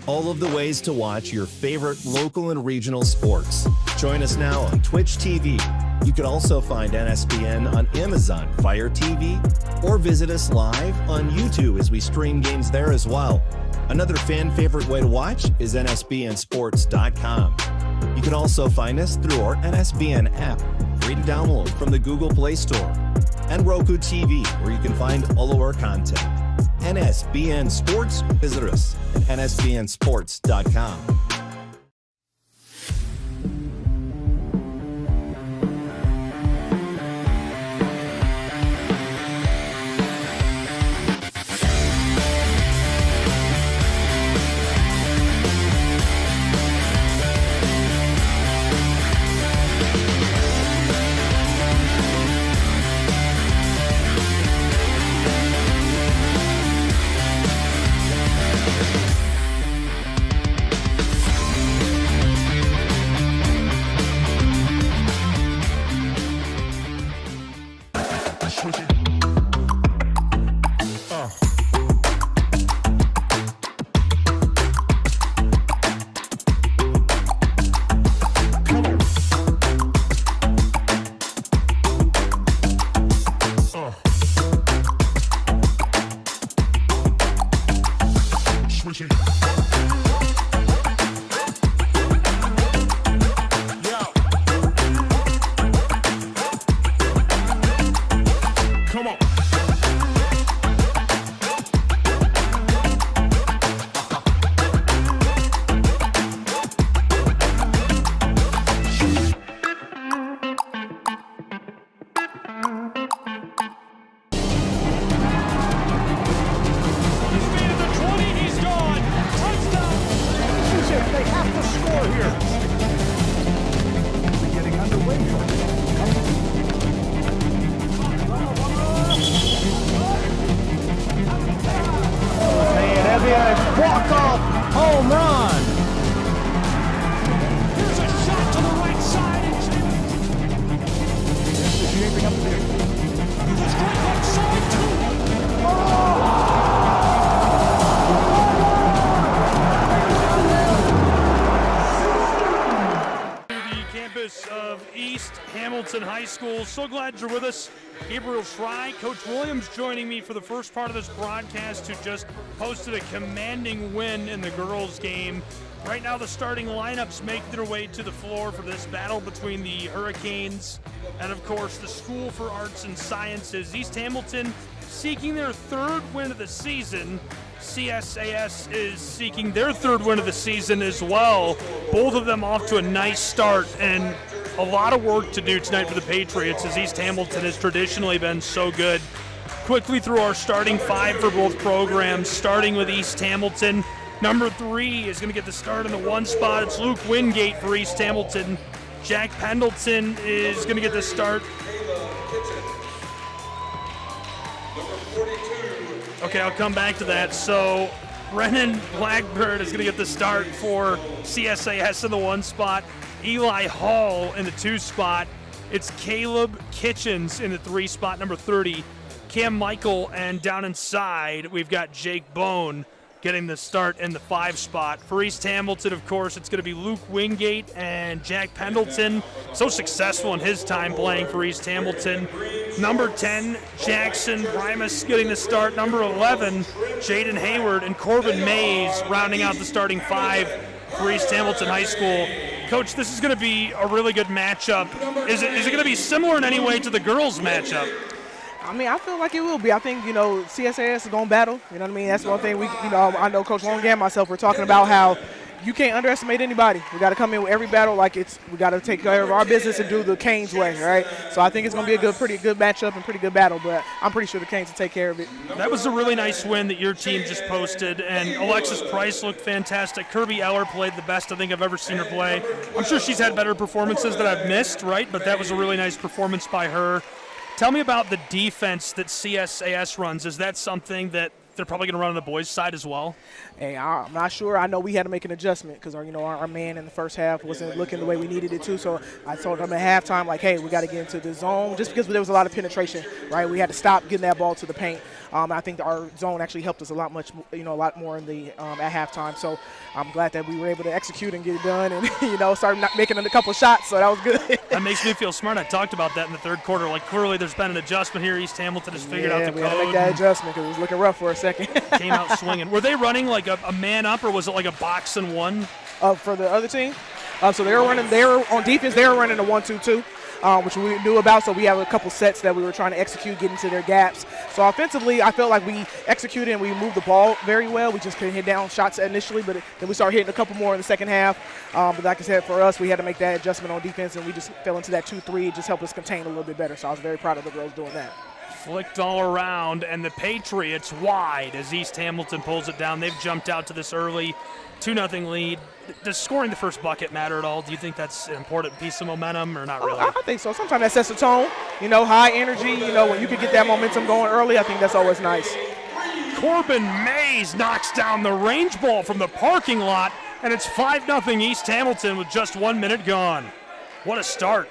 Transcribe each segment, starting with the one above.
all of the ways to watch your favorite local and regional sports. Join us now on Twitch TV. You can also find NSBN on Amazon Fire TV or visit us live on YouTube as we stream games there as well. Another fan favorite way to watch is nsbnsports.com. You can also find us through our NSBN app, free to download from the Google Play Store, and Roku TV, where you can find all of our content. NSBN Sports, visit us at nsbnsports.com. Walk-off home run. Here's a shot to the right side. Shaping up there. The strike outside too. The campus of East Hamilton High School. So glad you're with us. Gabriel Schrei, Coach Williams joining me for the first part of this broadcast, who just posted a commanding win in the girls' game. Right now the starting lineups make their way to the floor for this battle between the Hurricanes and, of course, the School for Arts and Sciences. East Hamilton seeking their third win of the season. CSAS is seeking their third win of the season as well. Both of them off to a nice start, and a lot of work to do tonight for the Patriots, as East Hamilton has traditionally been so good. Quickly through our starting five for both programs, starting with East Hamilton. Number 3 is going to get the start in the 1 spot. It's Luke Wingate for East Hamilton. Jack Pendleton is going to get the start. Okay, I'll come back to that. So Brennan Blackbird is going to get the start for CSAS in the 1 spot. Eli Hall in the 2 spot. It's Caleb Kitchens in the 3 spot, number 30. Cam Michael, and down inside, we've got Jake Bone getting the start in the 5 spot. For East Hamilton, of course, it's going to be Luke Wingate and Jack Pendleton. So successful in his time playing for East Hamilton. Number 10, Jackson Primus getting the start. Number 11, Jaden Hayward and Corbin Mays rounding out the starting 5 for East Hamilton High School. Coach, this is going to be a really good matchup. Is it going to be similar in any way to the girls' matchup? I mean, I feel like it will be. I think, CSAS is going to battle. You know what I mean? That's one thing I know Coach Long and myself were talking about, how you can't underestimate anybody. We got to come in with every battle like we got to take care of our business and do the Canes way, right? So I think it's going to be a pretty good matchup and pretty good battle, but I'm pretty sure the Canes will take care of it. That was a really nice win that your team just posted, and Alexis Price looked fantastic. Kirby Eller played the best I think I've ever seen her play. I'm sure she's had better performances that I've missed, right? But that was a really nice performance by her. Tell me about the defense that CSAS runs. Is that something that they're probably going to run on the boys' side as well? Hey, I'm not sure. I know we had to make an adjustment because our man in the first half wasn't looking the way we needed it to. So I told them at halftime, like, hey, we got to get into the zone, just because there was a lot of penetration, right? We had to stop getting that ball to the paint. I think our zone actually helped us a lot more in the at halftime. So I'm glad that we were able to execute and get it done, and start making a couple shots. So that was good. That makes me feel smart. I talked about that in the third quarter. Like, clearly there's been an adjustment here. East Hamilton has figured out the code. We had to make that adjustment because it was looking rough for a second. Came out swinging. Were they running like a man up, or was it like a box and one? For the other team, so they were on defense. They were running a 1-2-2. Which we knew about, so we have a couple sets that we were trying to execute, get into their gaps. So offensively, I felt like we executed and we moved the ball very well. We just couldn't hit down shots initially, but then we started hitting a couple more in the second half. But like I said, for us, we had to make that adjustment on defense, and we just fell into that 2-3. It just helped us contain a little bit better, so I was very proud of the girls doing that. Flicked all around, and the Patriots wide as East Hamilton pulls it down. They've jumped out to this early 2-0 lead. Does scoring the first bucket matter at all? Do you think that's an important piece of momentum, or not really? I think so. Sometimes that sets the tone. High energy. When you can get that momentum going early, I think that's always nice. Corbin Mays knocks down the range ball from the parking lot, and it's 5-0 East Hamilton with just 1 minute gone. What a start.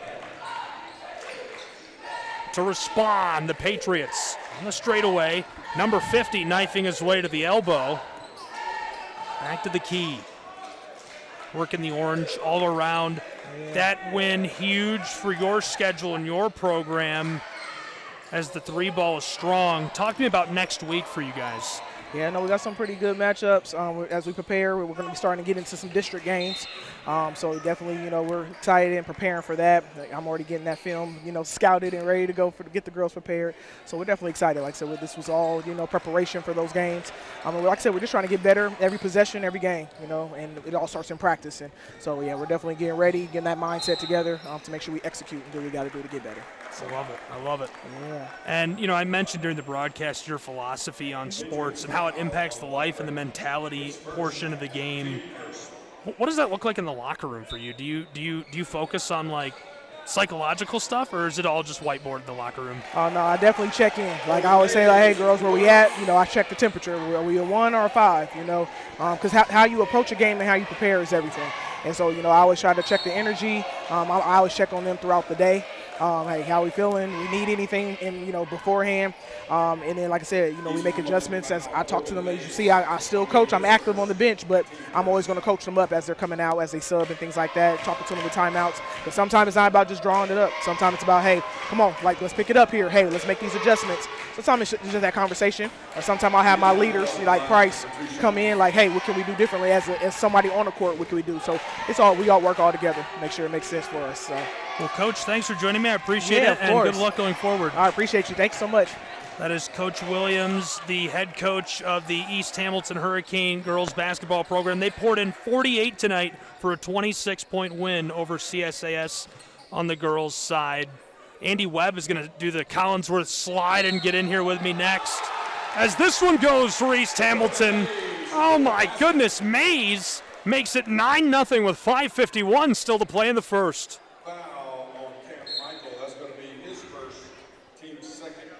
To respond, the Patriots on the straightaway. Number 50 knifing his way to the elbow. Back to the key. Working the orange all around. Yeah. That win huge for your schedule and your program, as the 3 ball is strong. Talk to me about next week for you guys. Yeah, no, we got some pretty good matchups as we prepare. We're going to be starting to get into some district games. So definitely, we're excited and preparing for that. I'm already getting that film, scouted and ready to go to get the girls prepared. So we're definitely excited. Like I said, this was all, preparation for those games. Like I said, we're just trying to get better every possession, every game, and it all starts in practice. And so, yeah, we're definitely getting ready, getting that mindset together to make sure we execute and do what we got to do to get better. I love it. I love it. Yeah. And, I mentioned during the broadcast your philosophy on sports and how it impacts the life and the mentality portion of the game. What does that look like in the locker room for you? Do you focus on, like, psychological stuff, or is it all just whiteboard in the locker room? Oh, no, I definitely check in. Like I always say, hey, girls, where we at? I check the temperature. Are we a 1 or a 5, Because how you approach a game and how you prepare is everything. And so, I always try to check the energy. I always check on them throughout the day. Hey, how we feeling? We need anything beforehand. And then, like I said, we make adjustments as I talk to them. As you see, I still coach. I'm active on the bench, but I'm always going to coach them up as they're coming out, as they sub and things like that, talking to them with timeouts. But sometimes it's not about just drawing it up. Sometimes it's about, hey, come on, let's pick it up here. Hey, let's make these adjustments. Sometimes it's just that conversation. Or sometimes I'll have my leaders, like Price, come in like, hey, what can we do differently as somebody on the court? What can we do? So we all work all together, make sure it makes sense for us. So. Well, Coach, thanks for joining me. I appreciate it, and good luck going forward. I appreciate you. Thanks so much. That is Coach Williams, the head coach of the East Hamilton Hurricane girls basketball program. They poured in 48 tonight for a 26-point win over CSAS on the girls' side. Andy Webb is going to do the Collinsworth slide and get in here with me next. As this one goes for East Hamilton, oh my goodness, Mays makes it 9-0 with 5:51 still to play in the first. Foul on Camp Michael. That's going to be his first, team's second.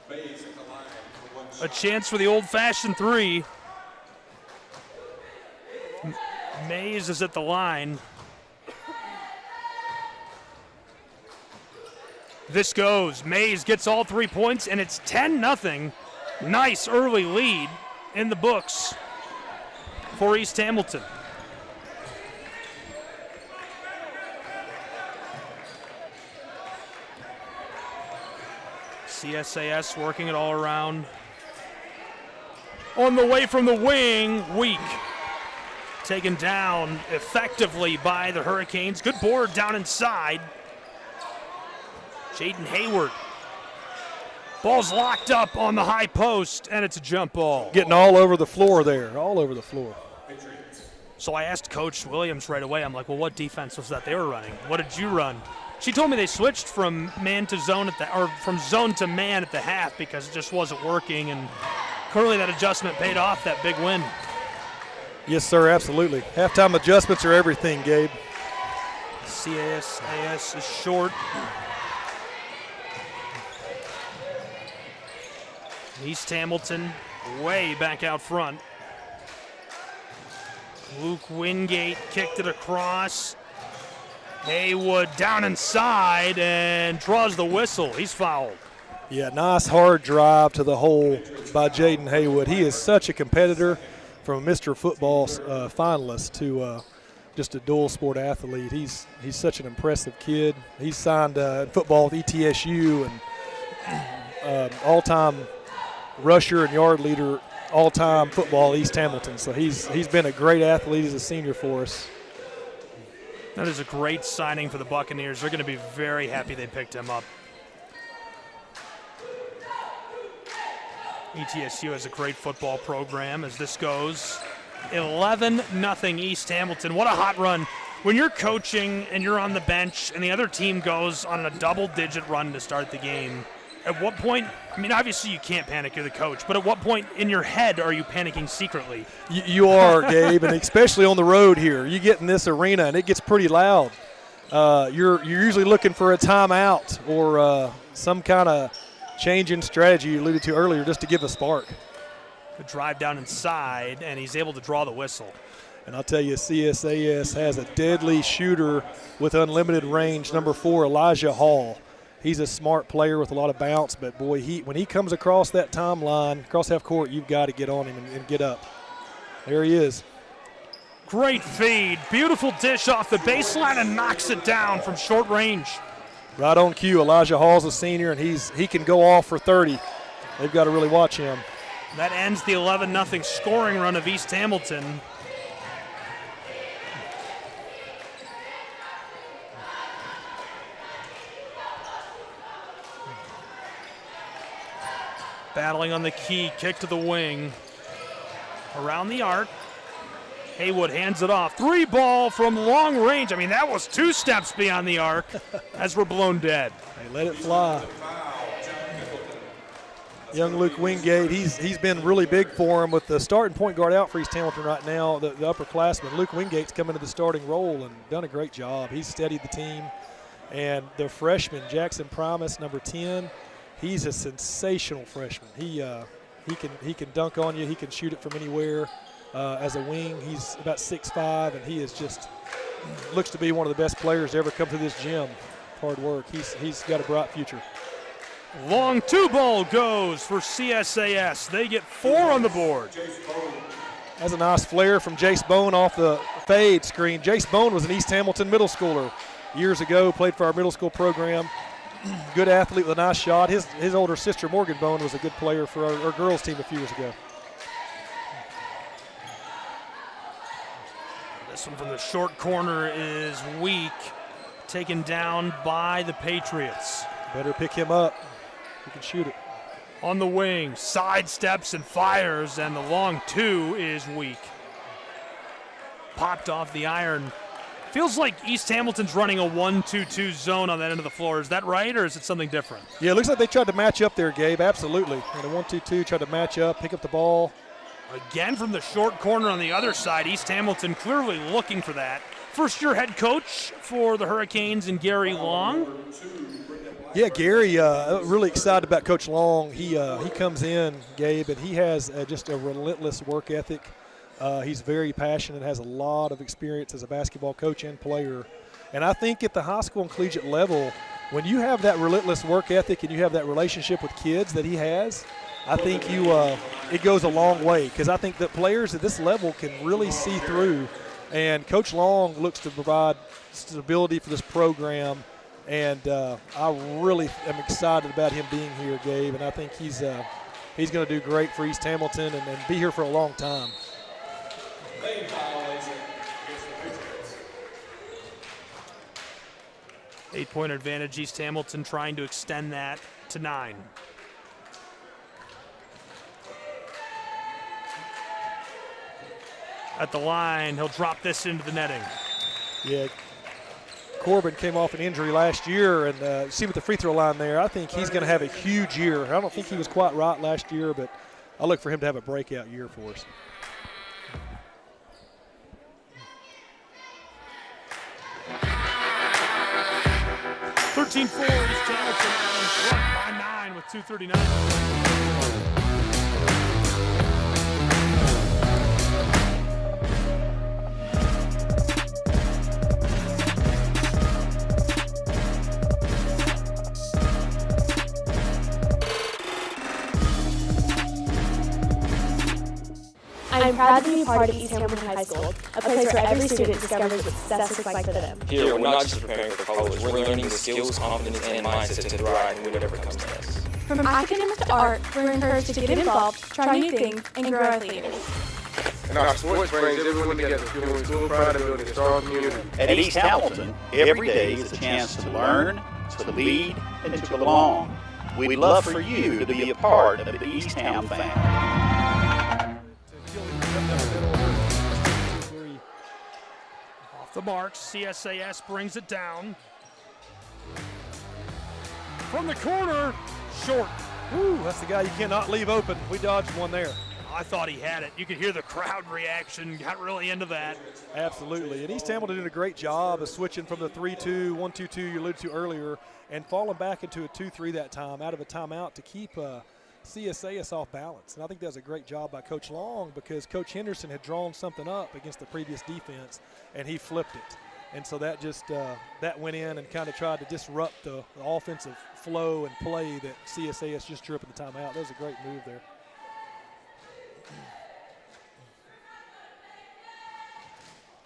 Mays at the line for one A shot. chance for the old-fashioned three. Mays is at the line. This goes. Mays gets all 3 points, and it's 10-0. Nice early lead in the books for East Hamilton. CSAS working it all around. On the way from the wing, weak. Taken down effectively by the Hurricanes. Good board down inside. Jaden Hayward. Ball's locked up on the high post, and it's a jump ball. Getting all over the floor there, all over the floor. So I asked Coach Williams right away, I'm like, well, what defense was that they were running? What did you run? She told me they switched from man to zone or from zone to man at the half because it just wasn't working, and clearly that adjustment paid off, that big win. Yes, sir, absolutely. Halftime adjustments are everything, Gabe. CSAS is short. East Hamilton way back out front. Luke Wingate kicked it across. Haywood down inside and draws the whistle. He's fouled. Yeah, nice hard drive to the hole by Jaden Haywood. He is such a competitor, from a Mr. Football finalist to just a dual sport athlete. He's such an impressive kid. He's signed in football with ETSU and all-time rusher and yard leader, all-time football East Hamilton. So he's been a great athlete as a senior for us. That is a great signing for the Buccaneers. They're going to be very happy they picked him up. ETSU has a great football program as this goes. 11-0 East Hamilton. What a hot run. When you're coaching and you're on the bench and the other team goes on a double-digit run to start the game, at what point, I mean, obviously you can't panic, you're the coach, but at what point in your head are you panicking secretly? You are, Gabe, and especially on the road here. You get in this arena and it gets pretty loud. You're usually looking for a timeout or some kind of change in strategy you alluded to earlier just to give a spark. Good drive down inside, and he's able to draw the whistle. And I'll tell you, CSAS has a deadly shooter with unlimited range, number 4, Elijah Hall. He's a smart player with a lot of bounce, but boy, when he comes across that timeline, across half court, you've got to get on him and get up. There he is. Great feed, beautiful dish off the baseline and knocks it down from short range. Right on cue. Elijah Hall's a senior, and he can go off for 30. They've got to really watch him. That ends the 11-0 scoring run of East Hamilton. Battling on the key, kick to the wing. Around the arc. Haywood hands it off. 3 ball from long range. I mean, that was 2 steps beyond the arc as we're blown dead. Hey, let it fly. Young Luke Wingate, he's been really big for him with the starting point guard out for East Hamilton right now, the upperclassman. Luke Wingate's come into the starting role and done a great job. He's steadied the team. And the freshman, Jackson Primus, number 10, he's a sensational freshman. He can dunk on you. He can shoot it from anywhere. As a wing, he's about 6'5", and he is just looks to be one of the best players to ever come through this gym. Hard work. He's got a bright future. Long 2 ball goes for CSAS. They get 4 on the board. That's a nice flare from Jace Bone off the fade screen. Jace Bone was an East Hamilton middle schooler years ago, played for our middle school program. Good athlete with a nice shot. His older sister, Morgan Bone, was a good player for our girls team a few years ago. This one from the short corner is weak, taken down by the Patriots. Better pick him up. He can shoot it. On the wing, side steps and fires, and the long two is weak. Popped off the iron. Feels like East Hamilton's running a 1-2-2 zone on that end of the floor. Is that right, or is it something different? Yeah, it looks like they tried to match up there, Gabe. Absolutely. And a 1-2-2, tried to match up, pick up the ball. Again from the short corner on the other side, East Hamilton clearly looking for that. First-year head coach for the Hurricanes in Gary Long. Yeah, Gary, really excited about Coach Long. He comes in, Gabe, and he has just a relentless work ethic. He's very passionate, has a lot of experience as a basketball coach and player. And I think at the high school and collegiate level, when you have that relentless work ethic and you have that relationship with kids that he has, I think it goes a long way, because I think that players at this level can really see through. And Coach Long looks to provide stability for this program. And I really am excited about him being here, Gabe, and I think he's going to do great for East Hamilton and be here for a long time. 8-point advantage, East Hamilton trying to extend that to 9. At the line, he'll drop this into the netting. Yeah. Corbin came off an injury last year, and see with the free throw line there, I think he's going to have a huge year. I don't think he was quite right last year, but I look for him to have a breakout year for us. East Hamilton in front by 9 with 2:39. I'm proud to be part of East Hamilton High School, a place where every student discovers what success looks like for them. Here, we're not just preparing for college, we're learning the skills, confidence, and mindset to thrive in whatever comes to us. From academics to art, we're encouraged to get involved, try new things, and grow our leaders. And our sports brings everyone together, fueling school pride and building a strong community. At East Hamilton, every day is a chance to learn, to lead, and to belong. We'd love for you to be a part of the East Ham family. Off the mark, CSAS brings it down. From the corner, short. Ooh, that's the guy you cannot leave open. We dodged one there. I thought he had it. You could hear the crowd reaction, got really into that. Absolutely. And East Hamilton did a great job of switching from the 3-2, 1-2-2 you alluded to earlier, and falling back into a 2-3 that time, out of a timeout to keep CSAS off balance. And I think that was a great job by Coach Long, because Coach Henderson had drawn something up against the previous defense, and he flipped it. And so that just that went in and kind of tried to disrupt the offensive flow and play that CSAS just drew up at the timeout. That was a great move there.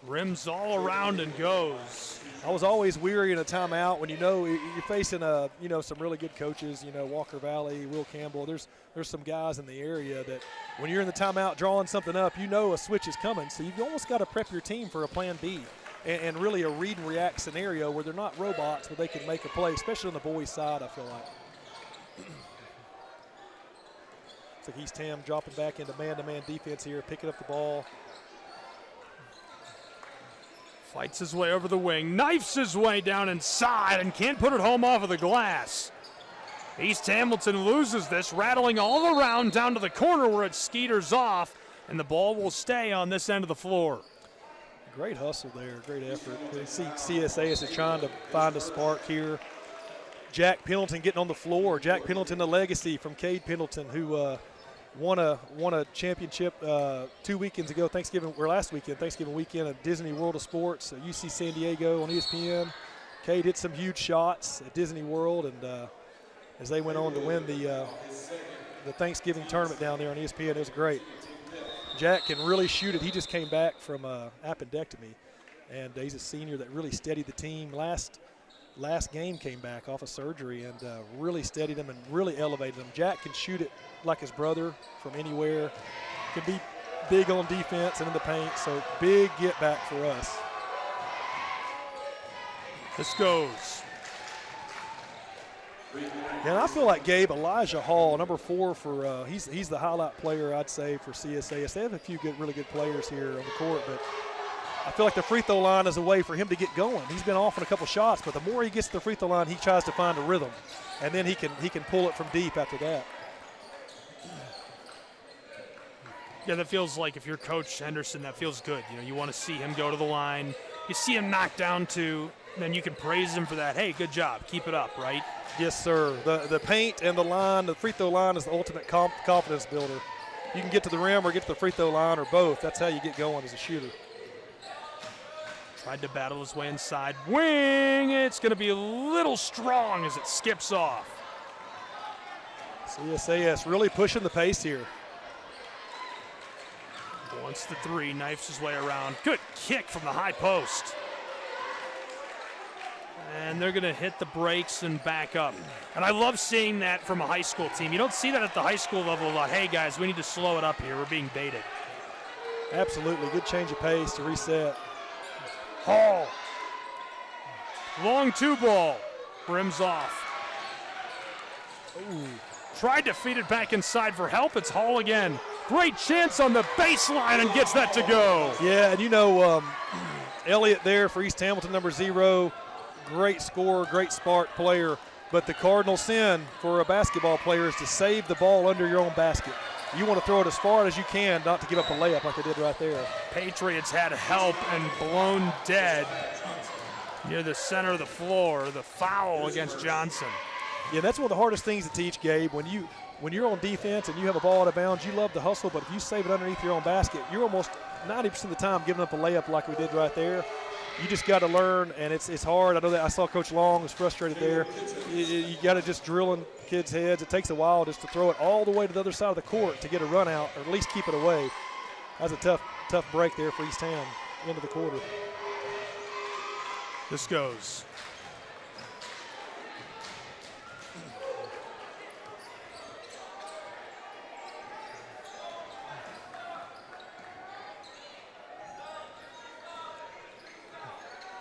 Rims all around and goes. I was always weary in a timeout when you're facing some really good coaches, Walker Valley, Will Campbell. There's some guys in the area that when you're in the timeout drawing something up, a switch is coming. So you've almost got to prep your team for a plan B and really a read and react scenario where they're not robots, but they can make a play, especially on the boys' side, I feel like. It's like East Ham dropping back into man-to-man defense here, picking up the ball. Fights his way over the wing, knifes his way down inside, and can't put it home off of the glass. East Hamilton loses this, rattling all around down to the corner where it skeeters off, and the ball will stay on this end of the floor. Great hustle there, great effort. You see CSAS is trying to find a spark here. Jack Pendleton getting on the floor. Jack Pendleton, the legacy from Cade Pendleton, who won a championship 2 weekends ago, last weekend, Thanksgiving weekend at Disney World of Sports, UC San Diego on ESPN. Cade hit some huge shots at Disney World, and as they went on to win the Thanksgiving tournament down there on ESPN, it was great. Jack can really shoot it. He just came back from appendectomy, and he's a senior that really steadied the team. Last game came back off of surgery and really steadied him and really elevated him. Jack can shoot it like his brother from anywhere, can be big on defense and in the paint, so big get back for us. This goes. Yeah, and I feel like Gabe, Elijah Hall, number 4 for he's the highlight player, I'd say, for CSAS. They have a few really good players here on the court, but I feel like the free throw line is a way for him to get going. He's been off on a couple shots, but the more he gets to the free throw line, he tries to find a rhythm, and then he can pull it from deep after that. Yeah, that feels like if you're Coach Henderson, that feels good. You know, you want to see him go to the line. You see him knock down 2, then you can praise him for that. Hey, good job. Keep it up, right? Yes, sir. The paint and the line, the free throw line is the ultimate confidence builder. You can get to the rim or get to the free throw line or both. That's how you get going as a shooter. Tried to battle his way inside. Wing! It's going to be a little strong as it skips off. CSAS really pushing the pace here. Wants the 3, knifes his way around. Good kick from the high post. And they're going to hit the brakes and back up. And I love seeing that from a high school team. You don't see that at the high school level a lot. Hey, guys, we need to slow it up here. We're being baited. Absolutely. Good change of pace to reset. Hall. Long 2 ball. Rims off. Ooh. Tried to feed it back inside for help. It's Hall again. Great chance on the baseline and gets that to go. Yeah, and you know, Elliott there for East Hamilton, number 0. Great scorer, great spark player. But the cardinal sin for a basketball player is to save the ball under your own basket. You want to throw it as far as you can, not to give up a layup like they did right there. Patriots had help and blown dead near the center of the floor. The foul against Johnson. Yeah, that's one of the hardest things to teach, Gabe. When you're on defense and you have a ball out of bounds, you love to hustle, but if you save it underneath your own basket, you're almost 90% of the time giving up a layup like we did right there. You just got to learn, and it's hard. I know that I saw Coach Long was frustrated there. You got to just drill in kids' heads. It takes a while just to throw it all the way to the other side of the court to get a run out, or at least keep it away. That was a tough break there for East Ham, end of the quarter. This goes.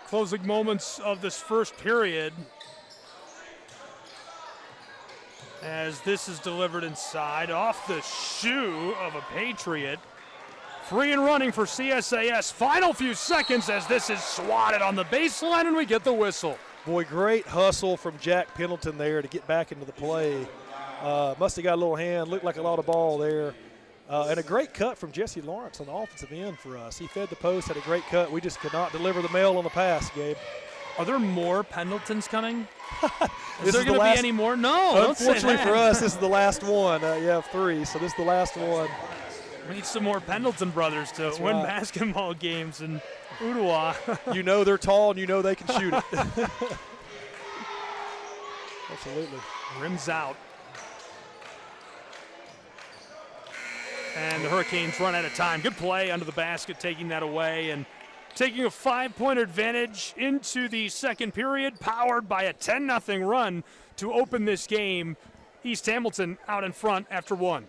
Closing moments of this first period as this is delivered inside off the shoe of a Patriot. Free and running for CSAS. Final few seconds as this is swatted on the baseline and we get the whistle. Boy, great hustle from Jack Pendleton there to get back into the play. Must have got a little hand, looked like a lot of ball there. And a great cut from Jesse Lawrence on the offensive end for us. He fed the post, had a great cut. We just could not deliver the mail on the pass, Gabe. Are there more Pendletons coming? Is there going to be any more? No, unfortunately for us, this is the last one. You have 3, so this is the last one. We need some more Pendleton brothers to win basketball games in Ottawa. You know they're tall and you know they can shoot it. Absolutely. Rims out. And the Hurricanes run out of time. Good play under the basket, taking that away and taking a 5-point advantage into the second period, powered by a 10-0 run to open this game. East Hamilton out in front after 1.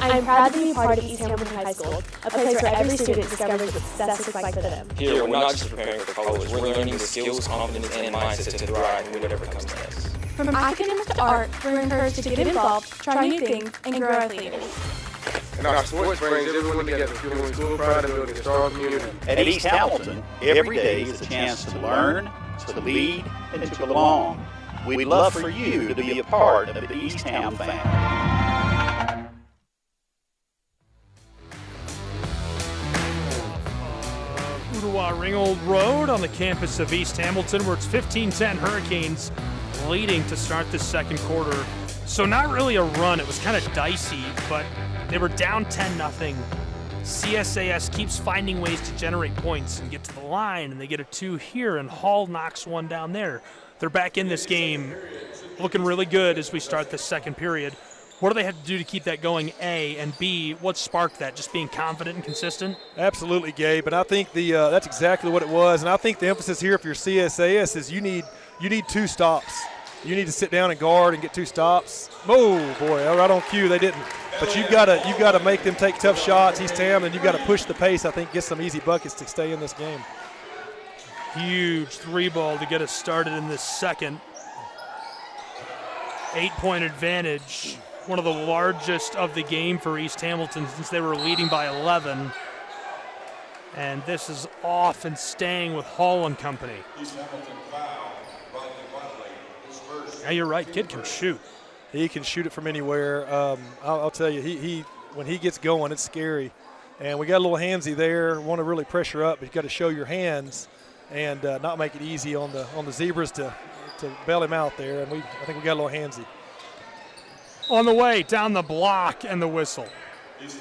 I'm proud to be part of East Hamilton High School, a place where every student discovers what success looks like for them. Here, we're not just preparing for college, we're learning the skills, confidence, and mindset to thrive in whatever comes to us. From academics to art, we're encouraged to get involved, try new things, and grow as leaders. And our sports brings everyone together, fueling school pride and building a strong community. At East Hamilton, every day is a chance to learn, to lead, and to belong. We'd love for you to be a part of the East Ham family. Ringgold Road on the campus of East Hamilton, where it's 15-10 Hurricanes leading to start this second quarter. So not really a run. It was kind of dicey, but they were down 10-0. CSAS keeps finding ways to generate points and get to the line, and they get a 2 here, and Hall knocks one down there. They're back in this game, looking really good as we start the second period. What do they have to do to keep that going, A, and B, what sparked that? Just being confident and consistent? Absolutely, Gabe, and I think that's exactly what it was. And I think the emphasis here, if you're CSAS, is you need 2 stops. You need to sit down and guard and get 2 stops. Oh boy, right on cue, they didn't. But you've got to make them take tough shots, East Ham, and you've got to push the pace. I think get some easy buckets to stay in this game. Huge 3-ball to get us started in this second. 8-point advantage. One of the largest of the game for East Hamilton since they were leading by 11. And this is off and staying with Hall and company. East Hamilton foul, Rodney Watley, his first. Yeah, you're right. Kid can shoot. He can shoot it from anywhere. I'll tell you, he when he gets going, it's scary. And we got a little handsy there. Want to really pressure up, but you got to show your hands and not make it easy on the Zebras to bail him out there. And I think we got a little handsy. On the way, down the block and the whistle.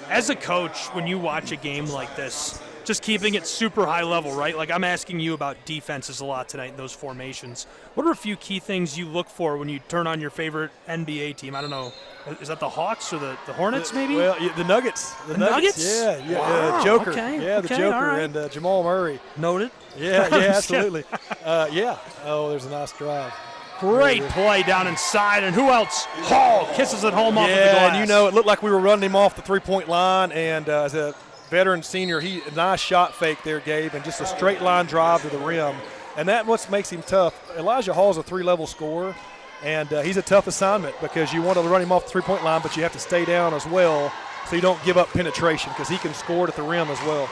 As a coach, when you watch a game like this, just keeping it super high level, right? Like I'm asking you about defenses a lot tonight in those formations. What are a few key things you look for when you turn on your favorite NBA team? I don't know. Is that the Hawks or the Hornets maybe? Well, the Nuggets. The Nuggets? Yeah. Wow, Joker. okay, yeah, the okay, Joker right. and Jamal Murray. Noted. Yeah, absolutely. Yeah. Oh, there's a nice drive. Great play down inside, and who else? Hall kisses it home off of the glass. Yeah, and it looked like we were running him off the three-point line, and as a veteran senior, a nice shot fake there, Gabe, and just a straight line drive to the rim. And that's what makes him tough. Elijah Hall's a 3-level scorer, and he's a tough assignment because you want to run him off the three-point line, but you have to stay down as well so you don't give up penetration because he can score it at the rim as well.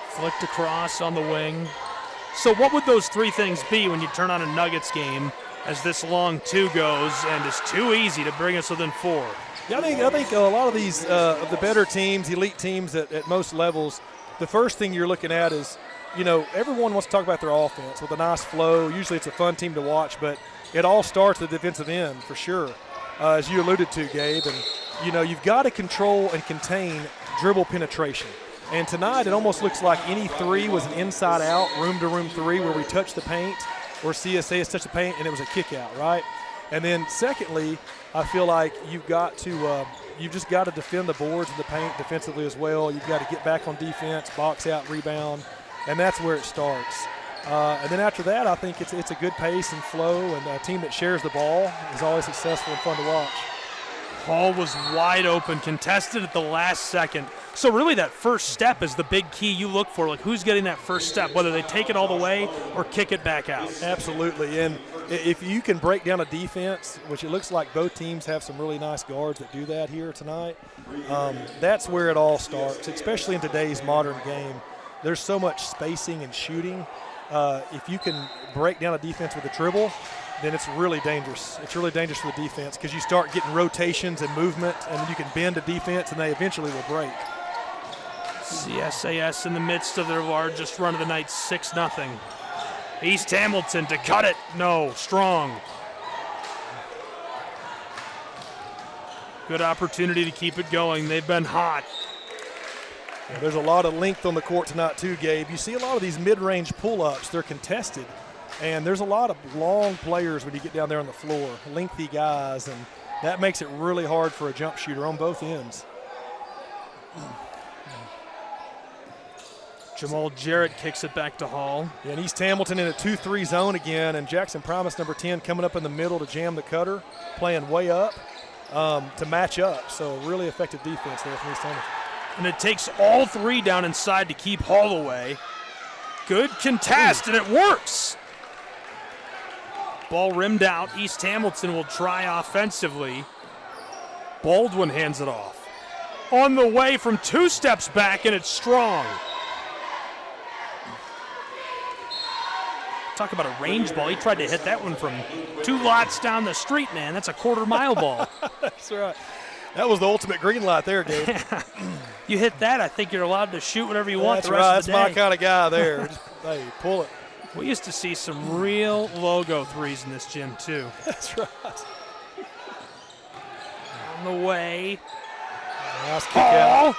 Flicked across on the wing. So what would those 3 things be when you turn on a Nuggets game as this long 2 goes and it's too easy to bring us within 4? Yeah, I think a lot of these of the better teams, elite teams at most levels, the first thing you're looking at is, everyone wants to talk about their offense with a nice flow. Usually it's a fun team to watch, but it all starts at the defensive end for sure, as you alluded to, Gabe. And, you've got to control and contain dribble penetration. And tonight it almost looks like any 3 was an inside-out, room-to-room 3 where we touched the paint, or CSA has touched the paint, and it was a kick-out, right? And then secondly, I feel like you've just got to defend the boards and the paint defensively as well. You've got to get back on defense, box out, rebound, and that's where it starts. And then after that, I think it's a good pace and flow, and a team that shares the ball is always successful and fun to watch. Hall was wide open, contested at the last second. So really that first step is the big key you look for, like who's getting that first step, whether they take it all the way or kick it back out. Absolutely, and if you can break down a defense, which it looks like both teams have some really nice guards that do that here tonight, that's where it all starts, especially in today's modern game. There's so much spacing and shooting. If you can break down a defense with a dribble, then it's really dangerous. It's really dangerous for the defense because you start getting rotations and movement, and then you can bend a defense, and they eventually will break. CSAS in the midst of their largest run of the night, 6-0. East Hamilton to cut it. No, strong. Good opportunity to keep it going. They've been hot. Yeah, there's a lot of length on the court tonight too, Gabe. You see a lot of these mid-range pull-ups. They're contested. And there's a lot of long players when you get down there on the floor, lengthy guys, and that makes it really hard for a jump shooter on both ends. Jamal Jarrett kicks it back to Hall. Yeah, and East Hamilton in a 2-3 zone again, and Jackson Primus, number 10, coming up in the middle to jam the cutter, playing way up to match up. So really effective defense there from East Hamilton. And it takes all 3 down inside to keep Hall away. Good contest, and it works. Ball rimmed out. East Hamilton will try offensively. Baldwin hands it off. On the way from 2 steps back, and it's strong. Talk about a range ball. He tried to hit that one from 2 lots down the street, man. That's a quarter-mile ball. That's right. That was the ultimate green light there, Gabe. You hit that, I think you're allowed to shoot whatever you want That's the rest right. of the day. That's my kind of guy there. Just, hey, pull it. We used to see some real logo 3s in this gym, too. That's right. On the way. Nice kick out.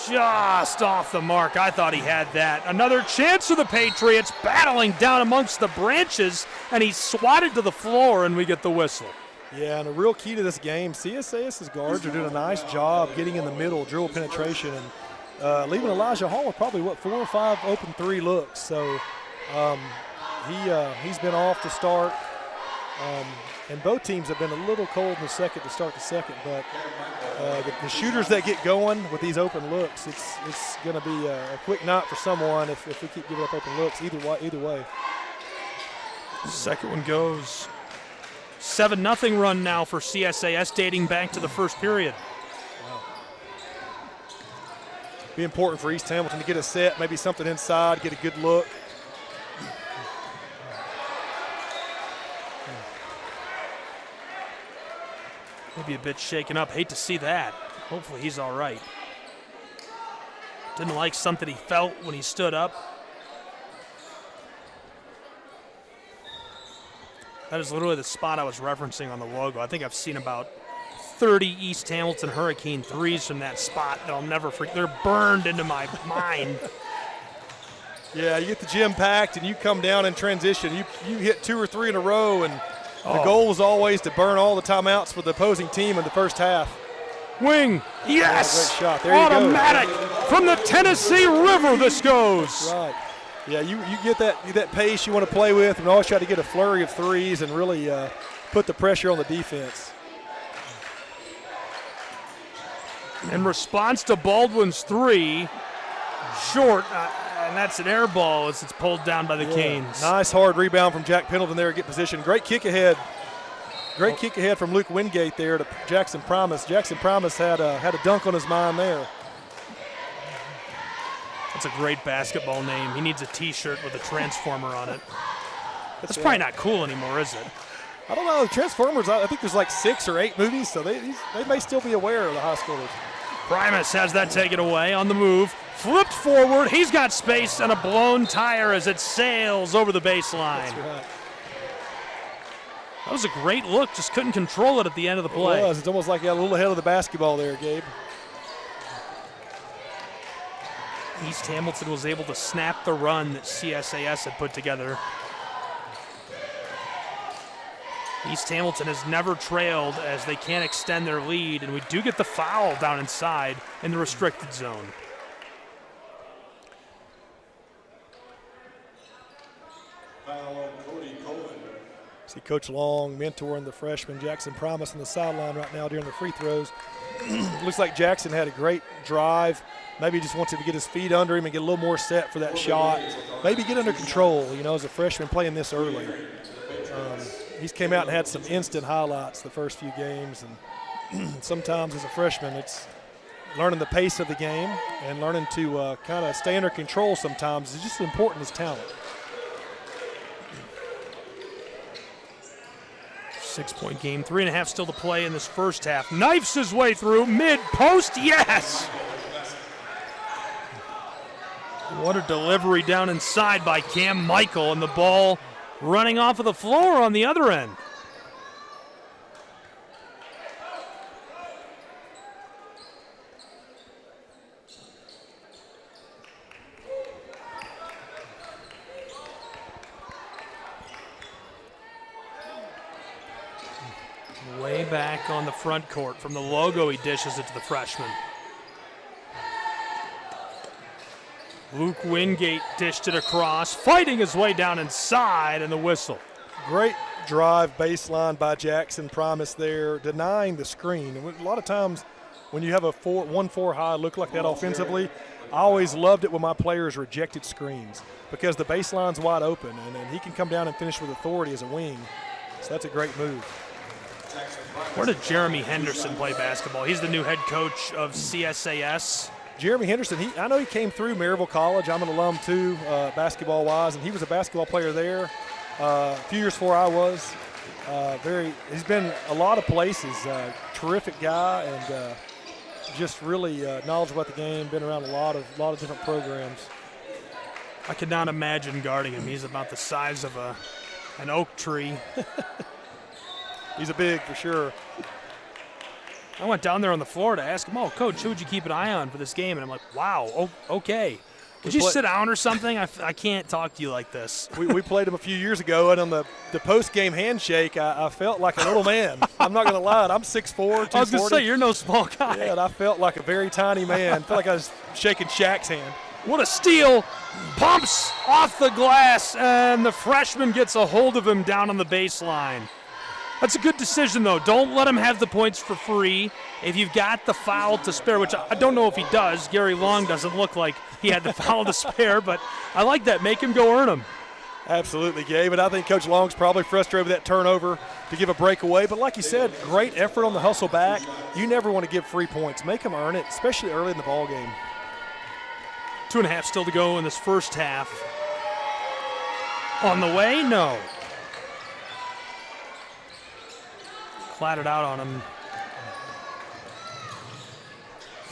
Just off the mark. I thought he had that. Another chance for the Patriots, battling down amongst the branches, and he's swatted to the floor, and we get the whistle. Yeah, and a real key to this game, CSAS's guards are doing a nice job getting in the middle, dribble penetration, and leaving Elijah Hall with probably, 4 or 5 open 3 looks. So he's been off to start. And both teams have been a little cold in the second to start the second, but the shooters that get going with these open looks, it's going to be a quick night for someone if we keep giving up open looks either way. Second one goes. 7-0 run now for CSAS, dating back to the first period. Wow. Be important for East Hamilton to get a set, maybe something inside, get a good look. Maybe a bit shaken up. Hate to see that. Hopefully he's all right. Didn't like something he felt when he stood up. That is literally the spot I was referencing on the logo. I think I've seen about 30 East Hamilton Hurricane threes from that spot that I'll never forget. They're burned into my mind. Yeah, you get the gym packed and you come down in transition. You hit 2 or 3 in a row, and the goal was always to burn all the timeouts for the opposing team in the first half. Wing, yes! Great shot. There Automatic you go. From the Tennessee River this goes. That's right. Yeah, you get that pace you want to play with, and always try to get a flurry of threes and really put the pressure on the defense. In response to Baldwin's 3, short, and that's an air ball as it's pulled down by the Canes. Nice hard rebound from Jack Pendleton there to get position. Great kick ahead. Great kick ahead from Luke Wingate there to Jackson Promise. Jackson Promise had a dunk on his mind there. That's a great basketball name. He needs a T-shirt with a transformer on it. That's probably not cool anymore, is it? I don't know. The Transformers, I think there's like 6 or 8 movies, so they may still be aware of the high schoolers. Primus has that taken away on the move. Flipped forward. He's got space and a blown tire as it sails over the baseline. That's right. That was a great look. Just couldn't control it at the end of the play. It was. It's almost like he got a little ahead of the basketball there, Gabe. East Hamilton was able to snap the run that CSAS had put together. East Hamilton has never trailed as they can't extend their lead, and we do get the foul down inside in the restricted zone. See Coach Long mentoring the freshman Jackson Promise on the sideline right now during the free throws. Looks like Jackson had a great drive. Maybe he just wants him to get his feet under him and get a little more set for that shot. Maybe get under control, as a freshman playing this early. He's came out and had some instant highlights the first few games. And sometimes as a freshman, it's learning the pace of the game and learning to kind of stay under control sometimes is just as important as talent. 6-point game, 3.5 still to play in this first half. Knifes his way through, mid-post, yes! What a delivery down inside by Cam Michael, and the ball running off of the floor on the other end. Way back on the front court. From the logo, he dishes it to the freshman. Luke Wingate dished it across, fighting his way down inside, and the whistle. Great drive baseline by Jackson Promise there, denying the screen. And a lot of times when you have a 1-4 high look like that offensively, I always loved it when my players rejected screens because the baseline's wide open, and then he can come down and finish with authority as a wing. So that's a great move. Where did Jeremy Henderson play basketball? He's the new head coach of CSAS. Jeremy Henderson, I know he came through Maryville College. I'm an alum too, basketball-wise, and he was a basketball player there a few years before I was. He's been a lot of places. Terrific guy, and just really knowledgeable about the game. Been around a lot of different programs. I could not imagine guarding him. He's about the size of an oak tree. He's a big for sure. I went down there on the floor to ask him, oh, Coach, who would you keep an eye on for this game? And I'm like, wow, okay. Could you sit down or something? I can't talk to you like this. We played him a few years ago, and on the post-game handshake, I felt like a little man. I'm not going to lie. I'm 6'4", 240. I was going to say, you're no small guy. Yeah, and I felt like a very tiny man. I felt like I was shaking Shaq's hand. What a steal. Pumps off the glass, and the freshman gets a hold of him down on the baseline. That's a good decision, though. Don't let him have the points for free. If you've got the foul to spare, which I don't know if he does. Gary Long doesn't look like he had the foul to spare, but I like that. Make him go earn them. Absolutely, Gabe. And I think Coach Long's probably frustrated with that turnover to give a breakaway. But like you said, great effort on the hustle back. You never want to give free points. Make them earn it, especially early in the ball game. 2.5 still to go in this first half. On the way? No. Clattered out on him.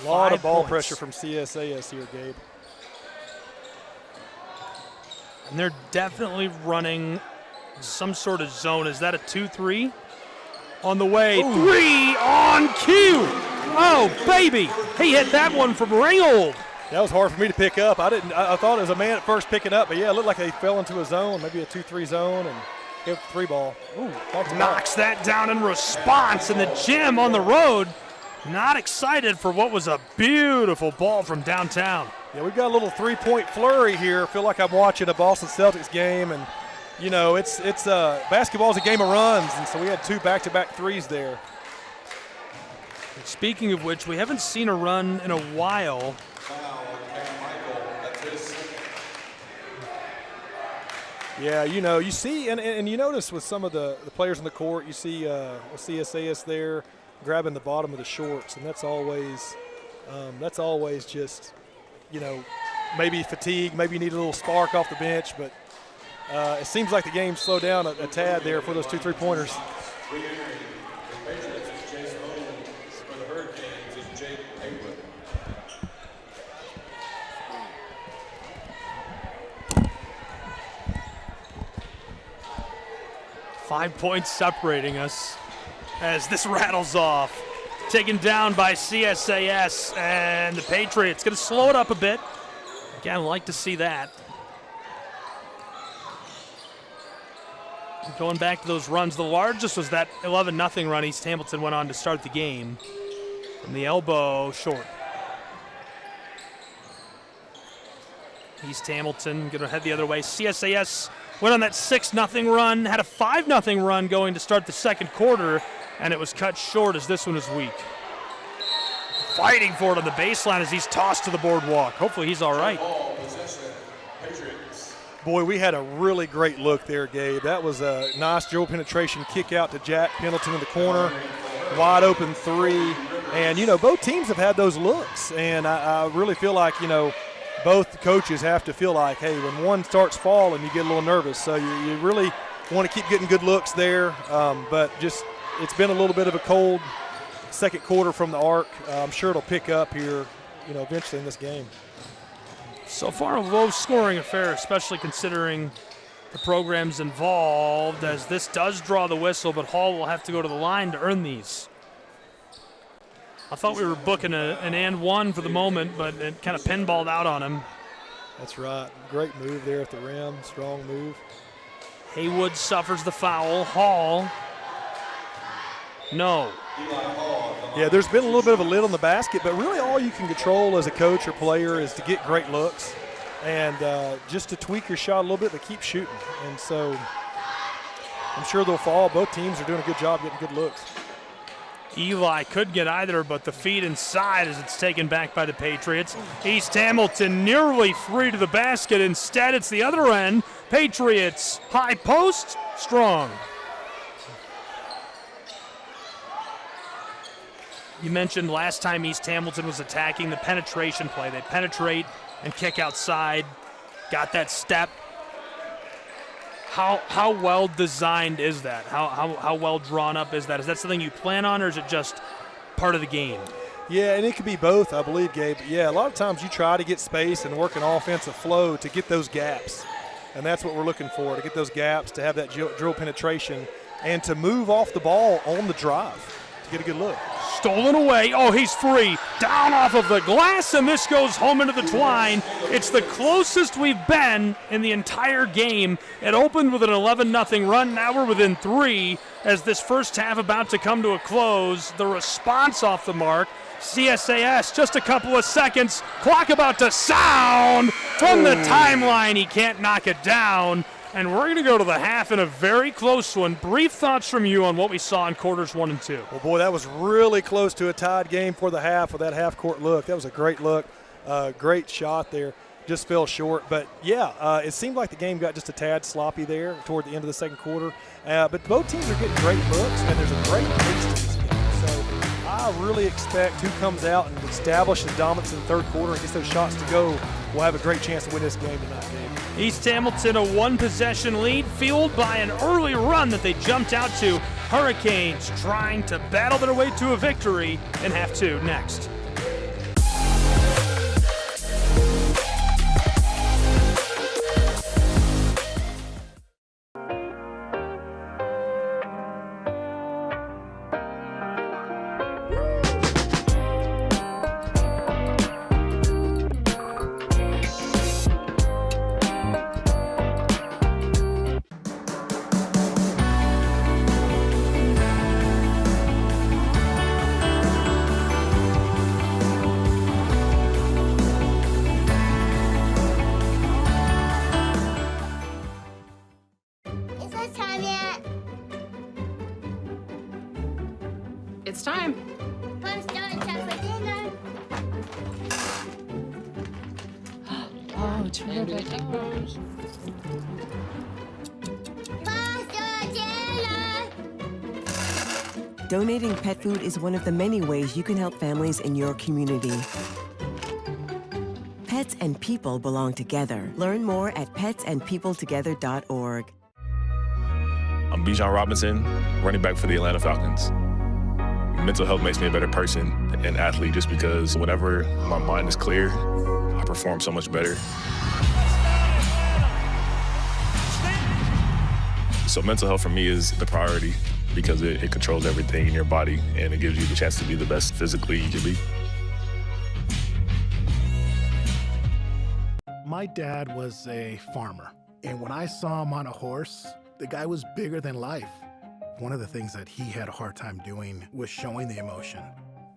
A lot of ball points. pressure from CSAS here, Gabe. And they're definitely running some sort of zone. Is that a 2-3? On the way. Ooh. 3 on cue. Oh, baby. He hit that one from Ringgold. That was hard for me to pick up. I thought it was a man at first picking up, but yeah, it looked like they fell into a zone, maybe a 2-3 zone, and hit the 3 ball. Ooh, knocks that down in response, and the gym on the road not excited for what was a beautiful ball from downtown. Yeah, we've got a little 3-point flurry here. I feel like I'm watching a Boston Celtics game, and you know, it's basketball's a game of runs, and so we had 2 back-to-back threes there. Speaking of which, we haven't seen a run in a while. Yeah, you know, you see, and you notice with some of the players on the court, you see CSAS there grabbing the bottom of the shorts, and that's always just, you know, maybe fatigue, maybe you need a little spark off the bench, but it seems like the game slowed down a tad there for those 2 3-pointers. 5 points separating us as this rattles off. Taken down by CSAS, and the Patriots going to slow it up a bit. Again, like to see that. Going back to those runs, the largest was that 11-0 run East Hamilton went on to start the game. From the elbow, short. East Hamilton going to head the other way. CSAS went on that 6-0 run, had a 5-0 run going to start the second quarter, and it was cut short as this one is weak. Fighting for it on the baseline as he's tossed to the boardwalk. Hopefully he's all right. Boy, we had a really great look there, Gabe. That was a nice dribble penetration kick out to Jack Pendleton in the corner. Wide open 3. And, you know, both teams have had those looks. And I really feel like, you know, both coaches have to feel like, hey, when one starts falling, you get a little nervous. So you really want to keep getting good looks there. But just it's been a little bit of a cold second quarter from the arc. I'm sure it'll pick up here, you know, eventually in this game. So far a low-scoring affair, especially considering the programs involved, as this does draw the whistle, but Hall will have to go to the line to earn these. I thought we were booking an and one for the moment, but it kind of pinballed out on him. That's right. Great move there at the rim. Strong move. Haywood suffers the foul. Hall. No. Yeah, there's been a little bit of a lid on the basket, but really all you can control as a coach or player is to get great looks and just to tweak your shot a little bit, but keep shooting. And so I'm sure they'll fall. Both teams are doing a good job getting good looks. Eli could get either, but the feed inside as it's taken back by the Patriots. East Hamilton nearly free to the basket. Instead, it's the other end. Patriots, high post, strong. You mentioned last time East Hamilton was attacking the penetration play. They penetrate and kick outside. Got that step. How well designed is that? How well drawn up is that? Is that something you plan on, or is it just part of the game? Yeah, and it could be both, I believe, Gabe. Yeah, a lot of times you try to get space and work an offensive flow to get those gaps. And that's what we're looking for, to get those gaps, to have that drill penetration, and to move off the ball on the drive to get a good look. stolen away. Oh, he's free. Down off of the glass, and this goes home into the twine. It's the closest we've been in the entire game. It opened with an 11-0 run. Now we're within 3 as this first half about to come to a close. The response off the mark. CSAS, just a couple of seconds. Clock about to sound from the timeline. He can't knock it down. And we're going to go to the half in a very close one. Brief thoughts from you on what we saw in quarters 1 and 2. Well, boy, that was really close to a tied game for the half with that half-court look. That was a great look, great shot there. Just fell short. But, yeah, it seemed like the game got just a tad sloppy there toward the end of the second quarter. But both teams are getting great looks, and there's a great pace to this game. So I really expect who comes out and establishes dominance in the third quarter and gets those shots to go will have a great chance to win this game tonight, Gabe. East Hamilton, a one-possession lead, fueled by an early run that they jumped out to. Hurricanes trying to battle their way to a victory in half 2 next. It's time. Oh, terrific. Donating pet food is one of the many ways you can help families in your community. Pets and people belong together. Learn more at petsandpeopletogether.org. I'm Bijan Robinson, running back for the Atlanta Falcons. Mental health makes me a better person and athlete just because whenever my mind is clear, I perform so much better. So mental health for me is the priority because it controls everything in your body and it gives you the chance to be the best physically you can be. My dad was a farmer, and when I saw him on a horse, the guy was bigger than life. One of the things that he had a hard time doing was showing the emotion.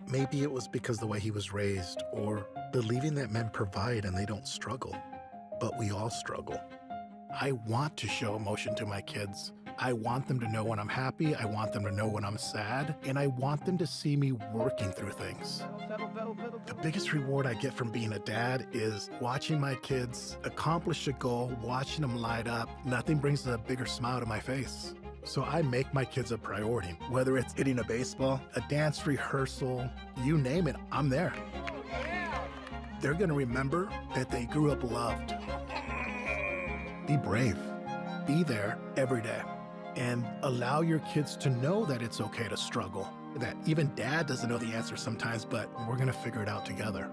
Maybe it was because the way he was raised or believing that men provide and they don't struggle, but we all struggle. I want to show emotion to my kids. I want them to know when I'm happy, I want them to know when I'm sad, and I want them to see me working through things. The biggest reward I get from being a dad is watching my kids accomplish a goal, watching them light up. Nothing brings a bigger smile to my face. So I make my kids a priority. Whether it's hitting a baseball, a dance rehearsal, you name it, I'm there. They're gonna remember that they grew up loved. Be brave. Be there every day. And allow your kids to know that it's okay to struggle. That even dad doesn't know the answer sometimes, but we're gonna figure it out together.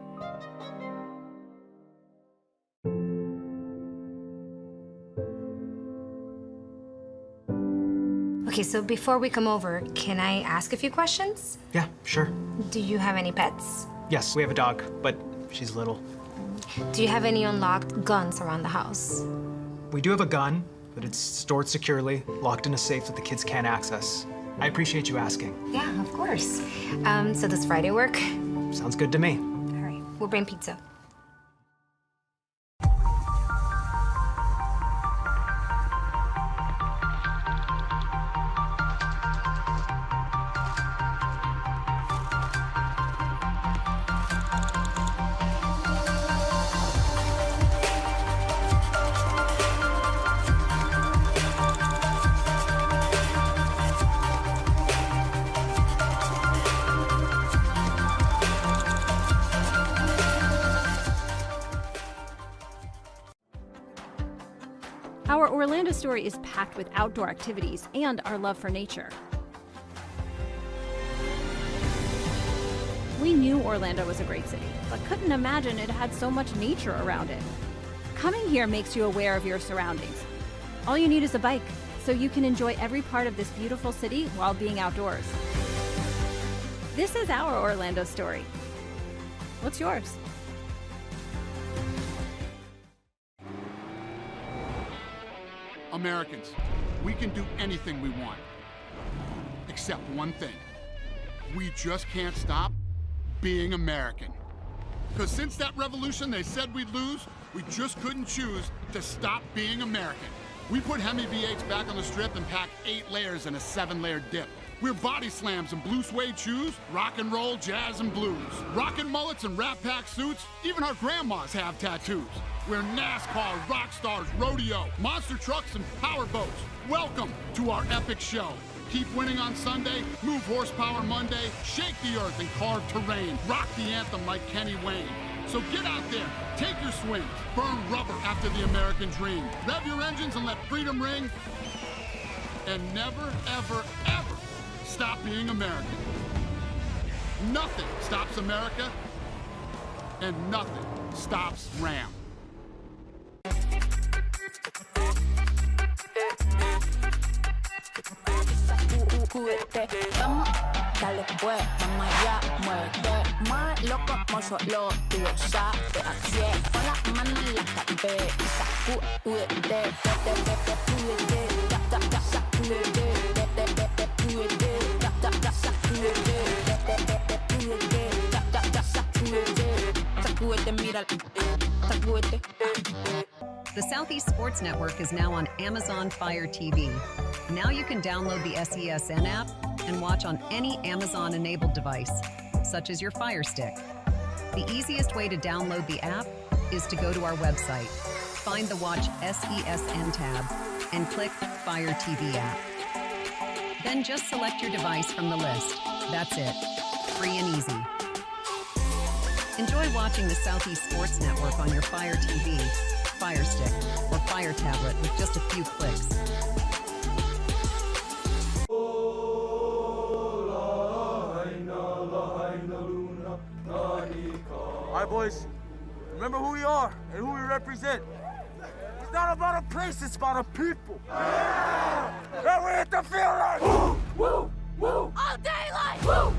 Okay, so before we come over, can I ask a few questions? Yeah, sure. Do you have any pets? Yes, we have a dog, but she's little. Do you have any unlocked guns around the house? We do have a gun, but it's stored securely, locked in a safe that the kids can't access. I appreciate you asking. Yeah, of course. So does Friday work? Sounds good to me. All right, we'll bring pizza. Our Orlando story is packed with outdoor activities and our love for nature. We knew Orlando was a great city, but couldn't imagine it had so much nature around it. Coming here makes you aware of your surroundings. All you need is a bike, so you can enjoy every part of this beautiful city while being outdoors. This is our Orlando story. What's yours? Americans, we can do anything we want, except one thing. We just can't stop being American. Because since that revolution they said we'd lose, we just couldn't choose to stop being American. We put Hemi V8s back on the strip and packed 8 layers in a 7-layer dip. We're body slams and blue suede shoes, rock and roll, jazz and blues. Rockin' mullets and Rat Pack suits, even our grandmas have tattoos. We're NASCAR, rock stars, rodeo, monster trucks and power boats. Welcome to our epic show. Keep winning on Sunday, move horsepower Monday, shake the earth and carve terrain, rock the anthem like Kenny Wayne. So get out there, take your swings, burn rubber after the American dream. Rev your engines and let freedom ring. And never, ever, ever stop being American. Nothing stops America, and nothing stops Ram. Vamos, dale pues, vamos allá, muerde más loco como solo tú lo sabes. Así es, con las manos en la cabeza, sacúdete, The Southeast Sports Network is now on Amazon Fire TV. Now you can download the SESN app and watch on any Amazon-enabled device, such as your Fire Stick. The easiest way to download the app is to go to our website, find the Watch SESN tab, and click Fire TV app. Then just select your device from the list. That's it. Free and easy. Enjoy watching the Southeast Sports Network on your Fire TV, Fire Stick, or Fire tablet with just a few clicks. All right, boys, remember who we are and who we represent. It's not about a place, it's about a people. Yeah! And we hit the field like woo, woo, woo. All day like woo,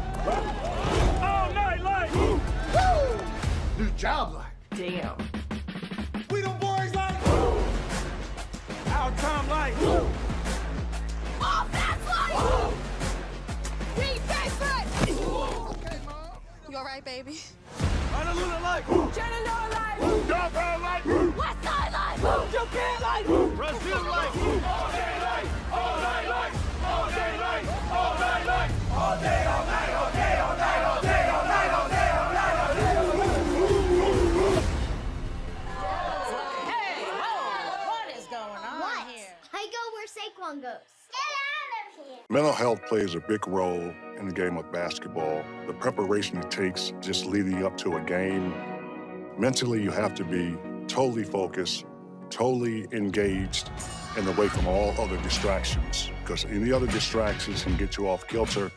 all night like woo, woo. New job like damn. We the boys like woo. Our time like woo. All that's like woo. We favorite. Okay, Mom. You all right, baby? Honolulu like woo. Chattanooga like woo. Downtown like woo. West Side like woo. Japan like woo. Brazil like woo. All day like, all night like, all day like, all night like, all day, all night, all day, all night, all day, all night, all day, all night, all day. Hey, whoa, what is going on here? I go where Saquon goes. Get out of here! Mental health plays a big role in the game of basketball. The preparation it takes just leading up to a game. Mentally, you have to be totally focused, totally engaged, and away from all other distractions, because any other distractions can get you off kilter.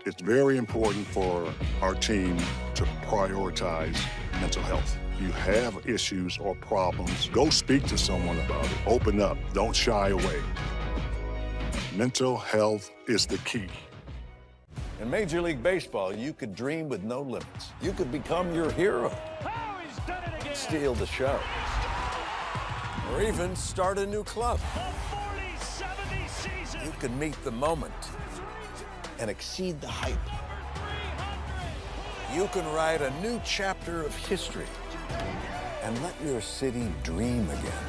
It's very important for our team to prioritize mental health. You have issues or problems, go speak to someone about it. Open up, don't shy away. Mental health is the key. In Major League Baseball, you could dream with no limits. You could become your hero. Oh, he's done it again. Steal the show. Or even start a new club. The 40-70 season. You could meet the moment and exceed the hype. You can write a new chapter of history and let your city dream again.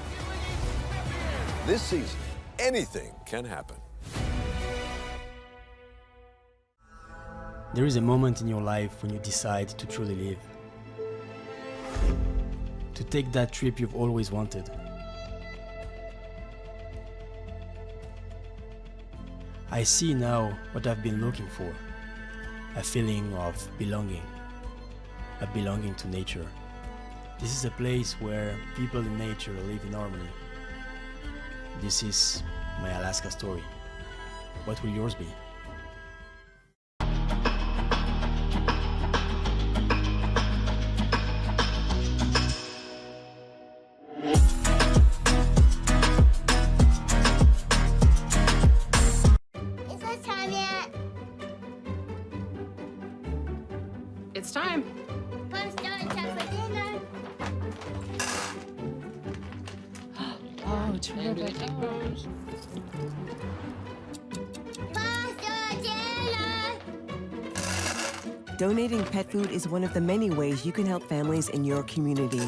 This season, anything can happen. There is a moment in your life when you decide to truly live. To take that trip you've always wanted. I see now what I've been looking for. A feeling of belonging. A belonging to nature. This is a place where people in nature live in harmony. This is my Alaska story. What will yours be? Donating pet food is one of the many ways you can help families in your community.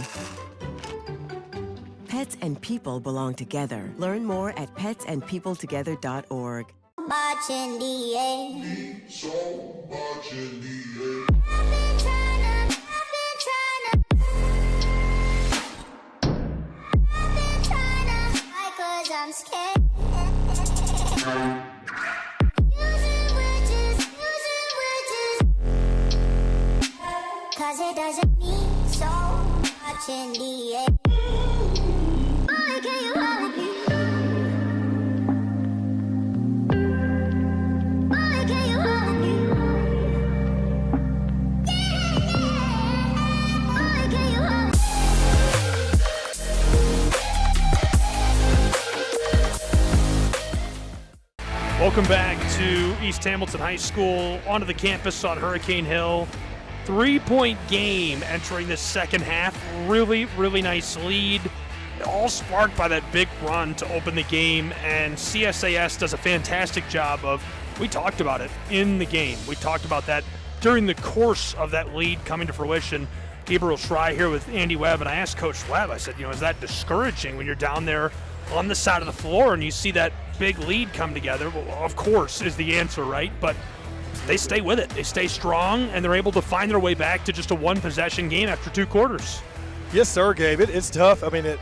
Pets and people belong together. Learn more at petsandpeopletogether.org. Much in the air. So much in the air. I'm scared. Cause it doesn't mean so much in the air. Boy, can you hold me? Boy, can you hold me? Boy, can you hold me? Welcome back to East Hamilton High School, onto the campus on Hurricane Hill. 3-point game entering the second half. Really, really nice lead. All sparked by that big run to open the game, and CSAS does a fantastic job of, we talked about it in the game. We talked about that during the course of that lead coming to fruition. Gabriel Schrei here with Andy Webb, and I asked Coach Webb, I said, is that discouraging when you're down there on the side of the floor and you see that big lead come together? Well, of course is the answer, right? But they stay with it. They stay strong, and they're able to find their way back to just a one-possession game after 2 quarters. Yes, sir, Gabe. It's tough. I mean, it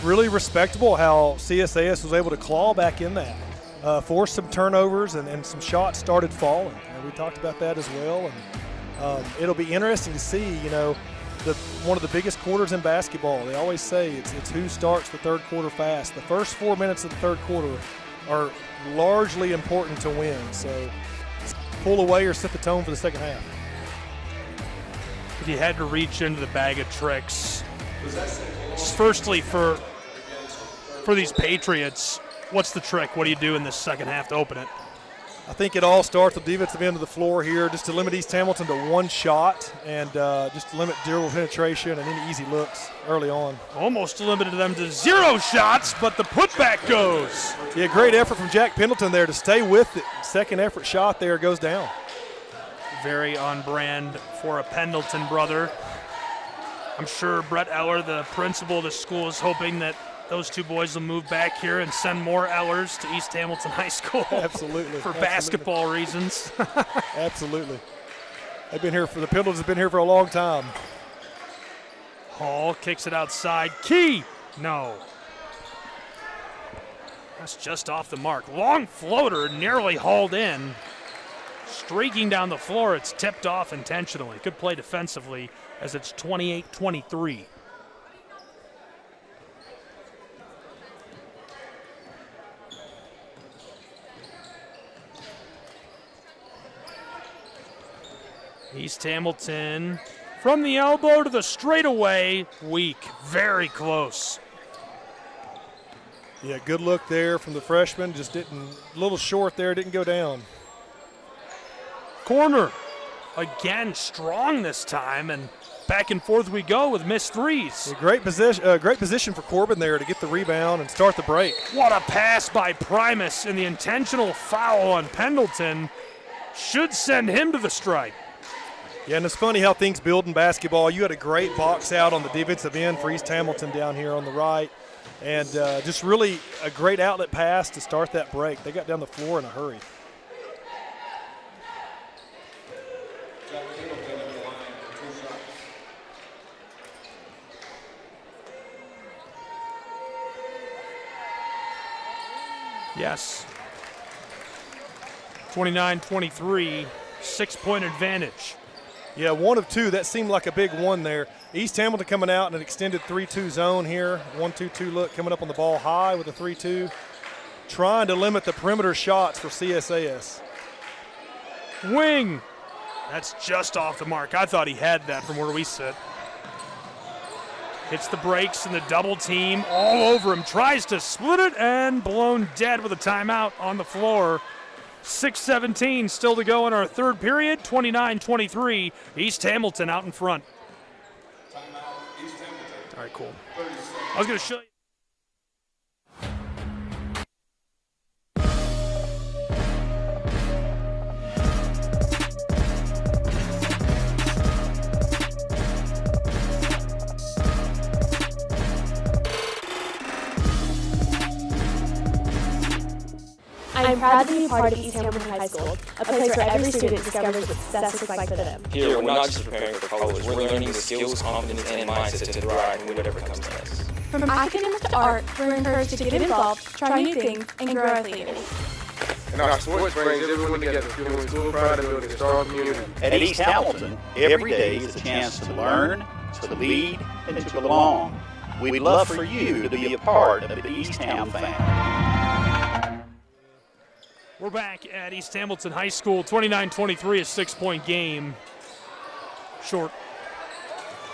really respectable how CSAS was able to claw back in that, force some turnovers, and some shots started falling. And we talked about that as well. And it'll be interesting to see, one of the biggest quarters in basketball. They always say it's who starts the third quarter fast. The first 4 minutes of the third quarter are largely important to win. So pull away or set the tone for the second half. If you had to reach into the bag of tricks, firstly for these Patriots, what's the trick? What do you do in this second half to open it? I think it all starts with the defensive end of the floor here, just to limit East Hamilton to one shot and just to limit dribble penetration and any easy looks early on. Almost limited them to 0 shots, but the putback goes. Yeah, great effort from Jack Pendleton there to stay with it. Second effort shot there goes down. Very on brand for a Pendleton brother. I'm sure Brett Eller, the principal of the school, is hoping that those two boys will move back here and send more Ellers to East Hamilton High School. Absolutely. For basketball reasons. Absolutely. The Pendletons have been here for a long time. Hall kicks it outside. Key! No. That's just off the mark. Long floater, nearly hauled in. Streaking down the floor, it's tipped off intentionally. Good play defensively as it's 28-23. East Hamilton from the elbow to the straightaway, weak, very close. Yeah, good look there from the freshman, just a little short there, didn't go down. Corner, again strong this time, and back and forth we go with missed threes. Yeah, great position for Corbin there to get the rebound and start the break. What a pass by Primus, and the intentional foul on Pendleton should send him to the stripe. Yeah, and it's funny how things build in basketball. You had a great box out on the defensive end for East Hamilton down here on the right, and just really a great outlet pass to start that break. They got down the floor in a hurry. Yes. 29-23, 6-point advantage. Yeah, 1 of 2. That seemed like a big one there. East Hamilton coming out in an extended 3-2 zone here. 1-2-2 look coming up on the ball high with a 3-2. Trying to limit the perimeter shots for CSAS. Wing. That's just off the mark. I thought he had that from where we sit. Hits the brakes and the double team all over him. Tries to split it and blown dead with a timeout on the floor. 6:17 still to go in our third period. 29-23. East Hamilton out in front. All right, cool. I was going to show you. I'm proud to be part of East Hamilton High School, a place where every student discovers what success looks like for them. Here, we're not just preparing for college, we're learning the skills, confidence, and mindset to thrive in whatever comes to us. From academics to art, we're encouraged to get involved, try new things, and grow as leaders. And our sports brings everyone together, fueling school pride and building a strong community. At East Hamilton, every day is a chance to learn, to lead, and to belong. We'd love for you to be a part of the East Ham family. We're back at East Hamilton High School, 29-23, a 6-point game. Short.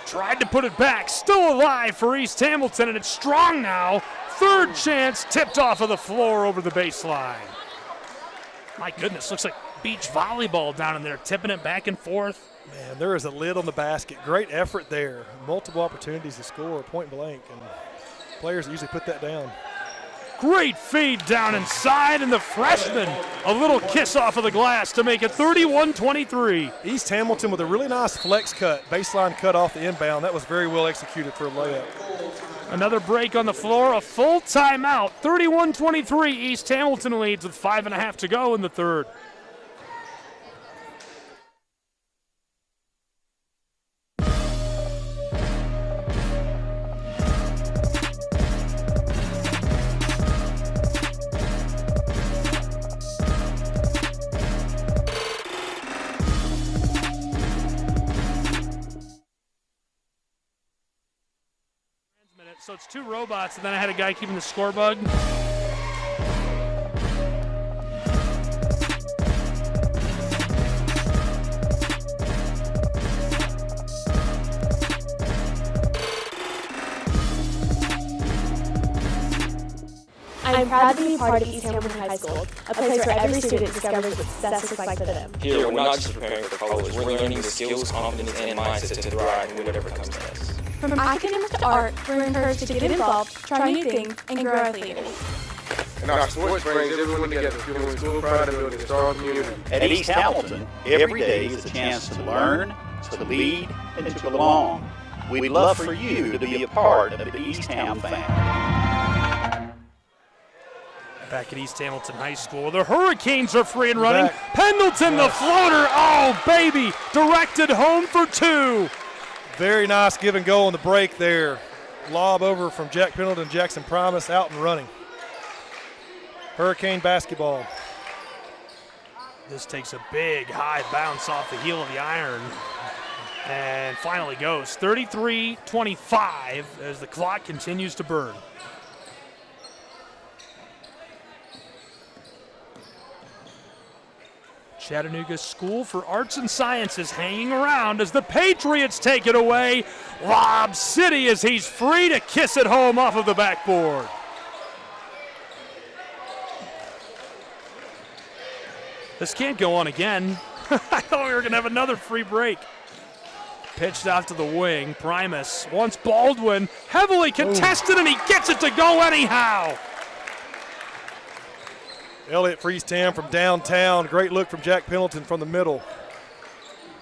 Tried to put it back, still alive for East Hamilton, and it's strong now. Third chance, tipped off of the floor over the baseline. My goodness, looks like beach volleyball down in there, tipping it back and forth. Man, there is a lid on the basket. Great effort there. Multiple opportunities to score point blank, and players usually put that down. Great feed down inside, and the freshman, a little kiss off of the glass to make it 31-23. East Hamilton with a really nice flex cut, baseline cut off the inbound. That was very well executed for a layup. Another break on the floor, a full timeout. 31-23, East Hamilton leads with 5.5 to go in the third. So it's two robots, and then I had a guy keeping the score bug. I'm proud to be part of East Hamilton High School, a place where every student discovers what success looks like for them. Here, we're not just preparing for college, we're learning the skills, confidence, and mindset to thrive in whatever comes to us. From academics to art, we're encouraged to get involved, try new things, and grow as leaders. And our sports brings everyone together, fueling school pride and building a strong community. At East Hamilton, every day is a chance to learn, to lead, and to belong. We'd love for you to be a part of the East Ham family. Back at East Hamilton High School, the Hurricanes are free and running. Pendleton, the floater, oh baby, directed home for two. Very nice give and go on the break there. Lob over from Jack Pendleton, Jackson Primus out and running. Hurricane basketball. This takes a big high bounce off the heel of the iron and finally goes 33-25 as the clock continues to burn. Chattanooga School for Arts and Sciences hanging around as the Patriots take it away. Lob City as he's free to kiss it home off of the backboard. This can't go on again. I thought we were going to have another free break. Pitched out to the wing. Primus wants Baldwin. Heavily contested, and he gets it to go anyhow. Elliott for East Ham from downtown. Great look from Jack Pendleton from the middle.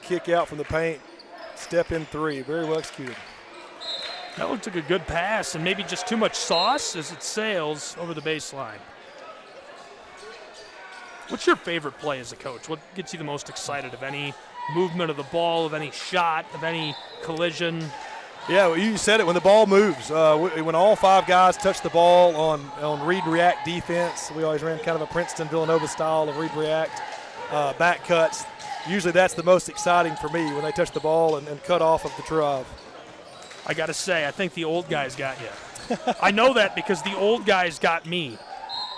Kick out from the paint. Step in three. Very well executed. That looked like a good pass, and maybe just too much sauce as it sails over the baseline. What's your favorite play as a coach? What gets you the most excited of any movement of the ball, of any shot, of any collision? Yeah, well, you said it. When the ball moves, when all five guys touch the ball on read-react defense, we always ran kind of a Princeton-Villanova style of read-react back cuts. Usually that's the most exciting for me when they touch the ball and cut off of the drive. I got to say, I think the old guys got you. I know that because the old guys got me,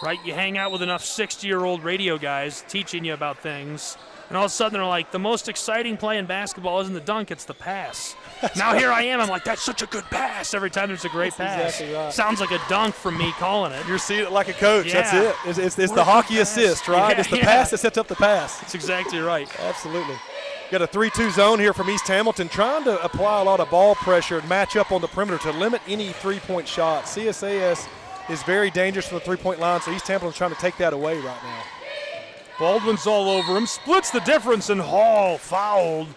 right? You hang out with enough 60-year-old radio guys teaching you about things, and all of a sudden they're like, the most exciting play in basketball isn't the dunk, it's the pass. Now here I am, I'm like, that's such a good pass every time there's a great pass. Exactly right. Sounds like a dunk from me calling it. You're seeing it like a coach, Yeah. that's it. It's the hockey assist, right? Yeah, It's the pass that sets up the pass. That's exactly right. Absolutely. Got a 3-2 zone here from East Hamilton, trying to apply a lot of ball pressure and match up on the perimeter to limit any three-point shots. CSAS is very dangerous from the three-point line, so East Hamilton's trying to take that away right now. Baldwin's all over him, splits the difference, and Hall fouled.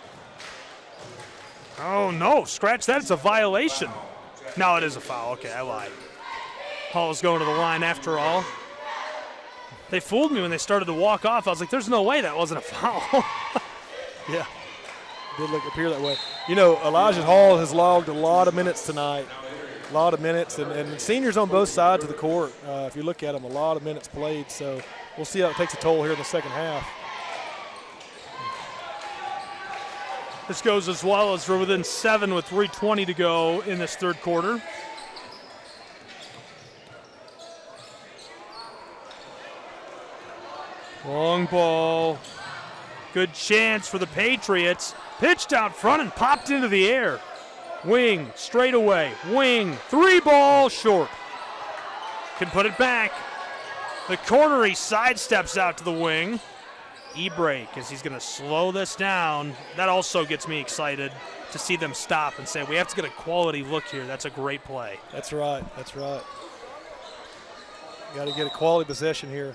Oh, no, scratch that. It's a violation. No, it is a foul. Okay, I lied. Hall's going to the line after all. They fooled me when they started to walk off. I was like, there's no way that wasn't a foul. Yeah, it did appear that way. You know, Elijah Hall has logged a lot of minutes tonight, a lot of minutes, and seniors on both sides of the court. If you look at them, a lot of minutes played. So we'll see how it takes a toll here in the second half. This goes as well as we're within 7 with 3:20 to go in this third quarter. Long ball. Good chance for the Patriots. Pitched out front and popped into the air. Wing, straight away. Wing, 3-ball, short. Can put it back. The corner, he sidesteps out to the wing. E-break as he's going to slow this down. That also gets me excited to see them stop and say, we have to get a quality look here. That's a great play. That's right. That's right. Got to get a quality possession here.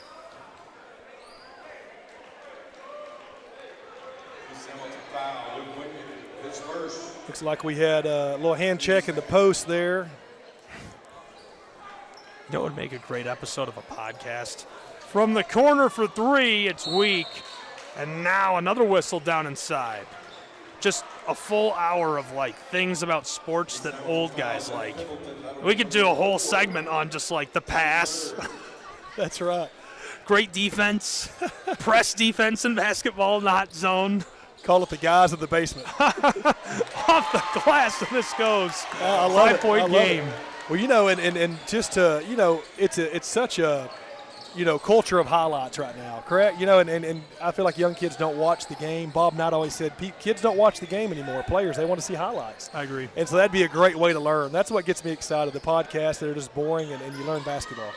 Looks like we had a little hand check in the post there. That would make a great episode of a podcast. From the corner for 3, it's weak. And now another whistle down inside. Just a full hour of like things about sports that old guys like. We could do a whole segment on just like the pass. That's right. Great defense. Press defense in basketball, not zone. Call it the guys in the basement. Off the glass, and this goes. I love 5-point game. Well, you know, and just to, you know, it's such a, you know, culture of highlights right now, correct? You know, and I feel like young kids don't watch the game. Bob Knight always said kids don't watch the game anymore. Players, they want to see highlights. I agree. And so that'd be a great way to learn. That's what gets me excited. The podcasts that are just boring and you learn basketball.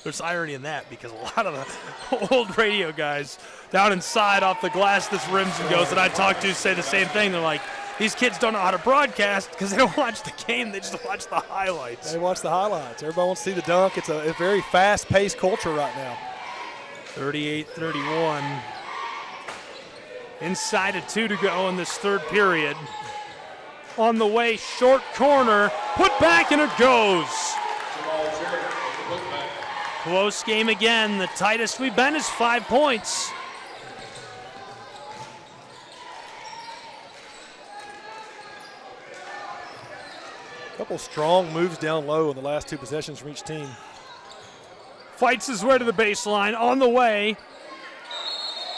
There's irony in that because a lot of the old radio guys down inside off the glass this rims and goes that I talk to say the same thing. They're like, these kids don't know how to broadcast because they don't watch the game. They just watch the highlights. They watch the highlights. Everybody wants to see the dunk. It's a very fast-paced culture right now. 38-31. Inside of 2 to go in this third period. On the way, short corner, put back, and it goes. Close game again. The tightest we've been is 5 points. Couple strong moves down low in the last 2 possessions from each team. Fights his way to the baseline. On the way.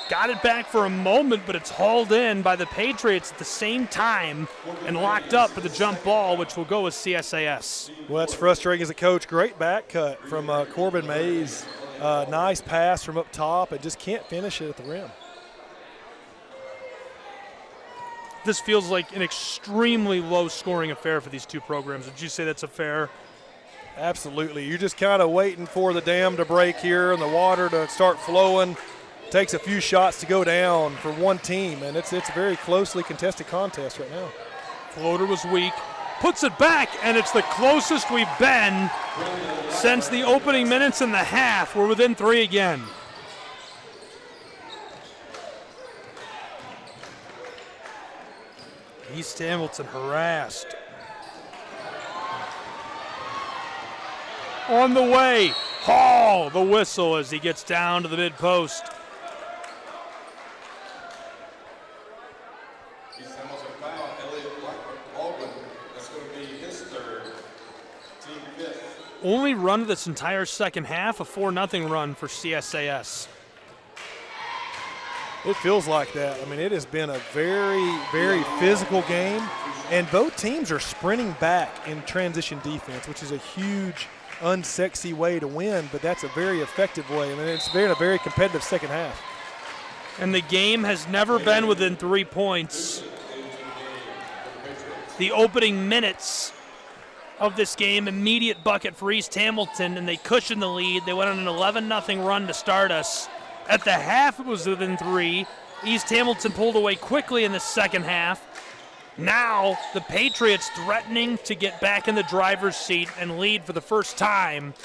Got it back for a moment, but it's hauled in by the Patriots at the same time and locked up for the jump ball, which will go with CSAS. Well, that's frustrating as a coach. Great back cut from Corbin Mays. Nice pass from up top, and just can't finish it at the rim. This feels like an extremely low-scoring affair for these two programs. Would you say that's a fair? Absolutely. You're just kind of waiting for the dam to break here and the water to start flowing. Takes a few shots to go down for one team, and it's a very closely contested contest right now. Floater was weak. Puts it back, and it's the closest we've been since the opening minutes in the half. We're within 3 again. East Hamilton harassed. On the way, Hall, the whistle as he gets down to the mid-post. Only run of this entire second half, a 4-0 run for CSAS. It feels like that. I mean, it has been a very, very physical game, and both teams are sprinting back in transition defense, which is a huge, unsexy way to win, but that's a very effective way. I mean, it's been a very competitive second half. And the game has never been within 3 points. The opening minutes of this game, immediate bucket for East Hamilton, and they cushioned the lead. They went on an 11-0 run to start us. At the half, it was within 3. East Hamilton pulled away quickly in the second half. Now, the Patriots threatening to get back in the driver's seat and lead for the first time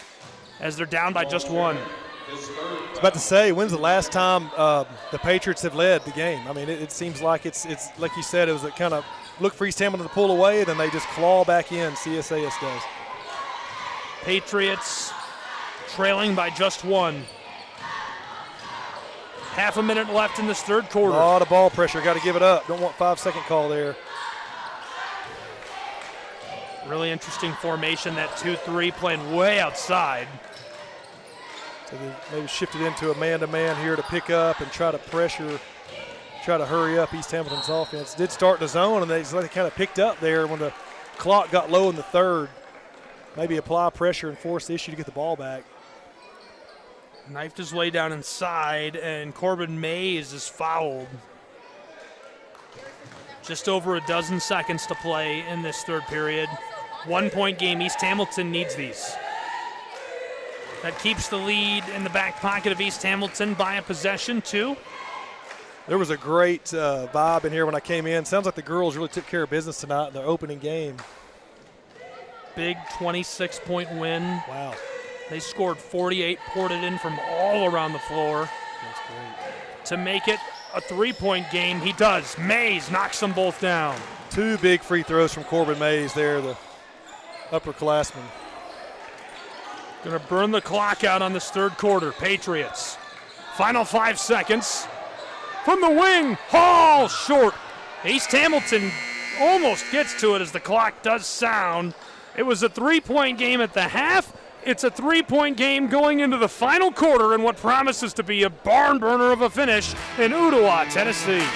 as they're down by just 1. I was about to say, when's the last time the Patriots have led the game? I mean, it seems like it's like you said, it was a kind of look for East Hamilton to pull away, then they just claw back in. CSAS does. Patriots trailing by just 1. Half a minute left in this third quarter. A lot of ball pressure. Got to give it up. Don't want 5-second call there. Really interesting formation, that 2-3 playing way outside. So they maybe shifted into a man-to-man here to pick up and try to pressure, try to hurry up East Hamilton's offense. Did start the zone, and they kind of picked up there when the clock got low in the third. Maybe apply pressure and force the issue to get the ball back. Knifed his way down inside, and Corbin Mays is fouled. Just over a dozen seconds to play in this third period. 1-point game. East Hamilton needs these. That keeps the lead in the back pocket of East Hamilton by a possession, 2. There was a great vibe in here when I came in. Sounds like the girls really took care of business tonight in their opening game. Big 26-point win. Wow. They scored 48, poured it in from all around the floor. That's great. To make it a 3-point game, he does. Mays knocks them both down. 2 big free throws from Corbin Mays there, the upperclassman. Gonna burn the clock out on this third quarter. Patriots. Final 5 seconds. From the wing, Hall short. East Hamilton almost gets to it as the clock does sound. It was a 3-point game at the half. It's a 3-point game going into the final quarter in what promises to be a barn burner of a finish in Ottawa, Tennessee.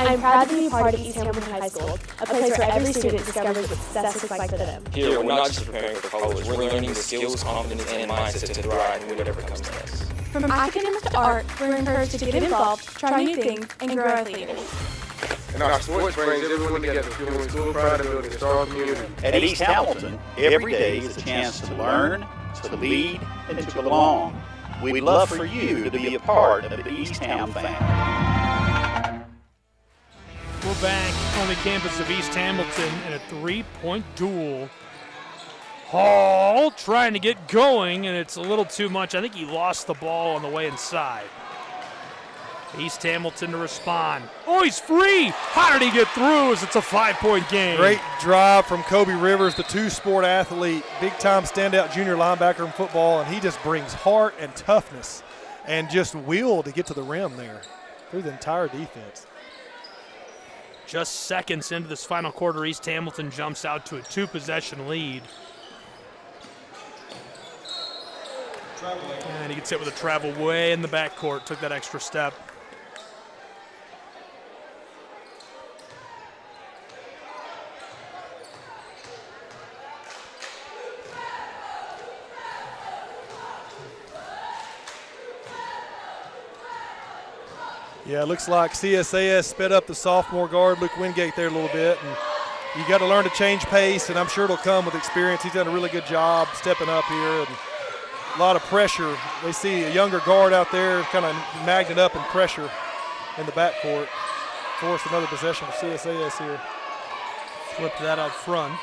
I'm proud to be part of East Hamilton High School, a place where every student discovers what success looks like for them. Here, we're not just preparing for college, we're learning the skills, confidence, and mindset to thrive in whatever comes to us. From academics to art, we're encouraged to get involved, try new things, and grow as leaders. And our sports brings everyone together, fueling school pride and building a strong community. At East Hamilton, every day is a chance to learn, to lead, and to belong. We'd love for you to be a part of the East Ham family. We're back on the campus of East Hamilton in a 3-point duel. Hall trying to get going, and it's a little too much. I think he lost the ball on the way inside. East Hamilton to respond. Oh, he's free! How did he get through as it's a 5-point game? Great drive from Kobe Rivers, the 2-sport athlete, big-time standout junior linebacker in football, and he just brings heart and toughness and just will to get to the rim there through the entire defense. Just seconds into this final quarter, East Hamilton jumps out to a 2-possession lead. And he gets hit with a travel way in the backcourt, took that extra step. Yeah, it looks like CSAS sped up the sophomore guard, Luke Wingate, there a little bit. And you got to learn to change pace, and I'm sure it'll come with experience. He's done a really good job stepping up here. And a lot of pressure. They see a younger guard out there kind of magnet up and pressure in the backcourt. Force another possession for CSAS here. Flipped that out front.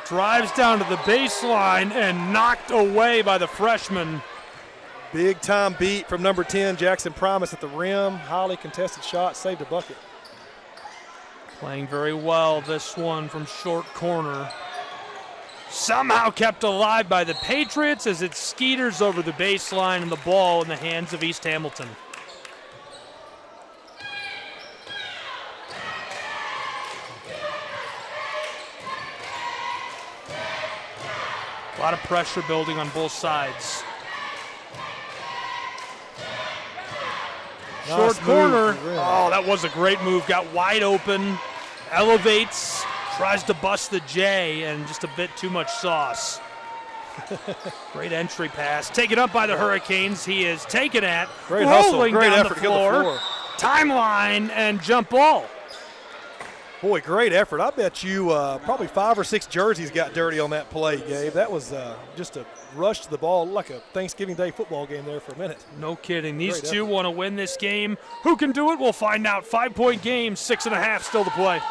Drives down to the baseline and knocked away by the freshman. Big time beat from number 10, Jackson Promise at the rim. Highly contested shot, saved a bucket. Playing very well this one from short corner. Somehow kept alive by the Patriots as it skeeters over the baseline and the ball in the hands of East Hamilton. A lot of pressure building on both sides. Short corner. Oh, that was a great move. Got wide open, elevates, tries to bust the J, and just a bit too much sauce. Great entry pass. Taken up by the Hurricanes. He is taken at. Great hustle. Great down effort to get the floor. Timeline and jump ball. Boy, great effort. I bet you probably 5 or 6 jerseys got dirty on that play, Gabe. That was just a rush to the ball, like a Thanksgiving Day football game there for a minute. No kidding. These two want to win this game. Who can do it? We'll find out. 5-point game, 6.5 still to play.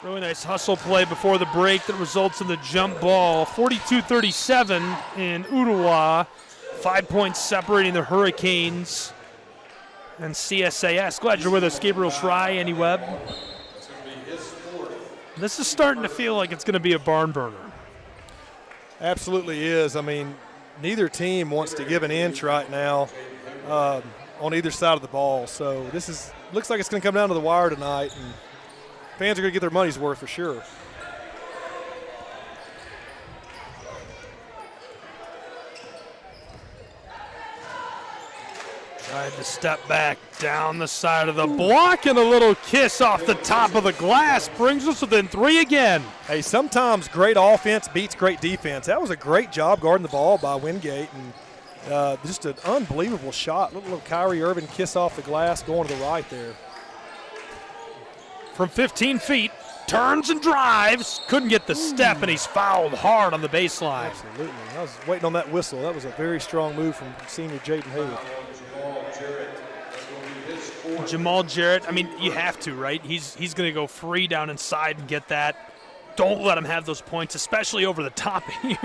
Really nice hustle play before the break that results in the jump ball. 42-37 in Ottawa. 5 points separating the Hurricanes and CSAS. Glad you're with us, Gabriel Schrei, Andy Webb. This is starting to feel like it's going to be a barn burner. Absolutely is. I mean, neither team wants to give an inch right now on either side of the ball. So this looks like it's going to come down to the wire tonight, and fans are going to get their money's worth for sure. Tried to step back down the side of the block, and a little kiss off the top of the glass brings us within 3 again. Hey, sometimes great offense beats great defense. That was a great job guarding the ball by Wingate, and just an unbelievable shot. Little Kyrie Irving kiss off the glass going to the right there. From 15 feet, turns and drives. Couldn't get the step, and he's fouled hard on the baseline. Absolutely. I was waiting on that whistle. That was a very strong move from senior Jaden Haywood. Jamal Jarrett, I mean, you have to, right? He's going to go free down inside and get that. Don't let him have those points, especially over the top of you.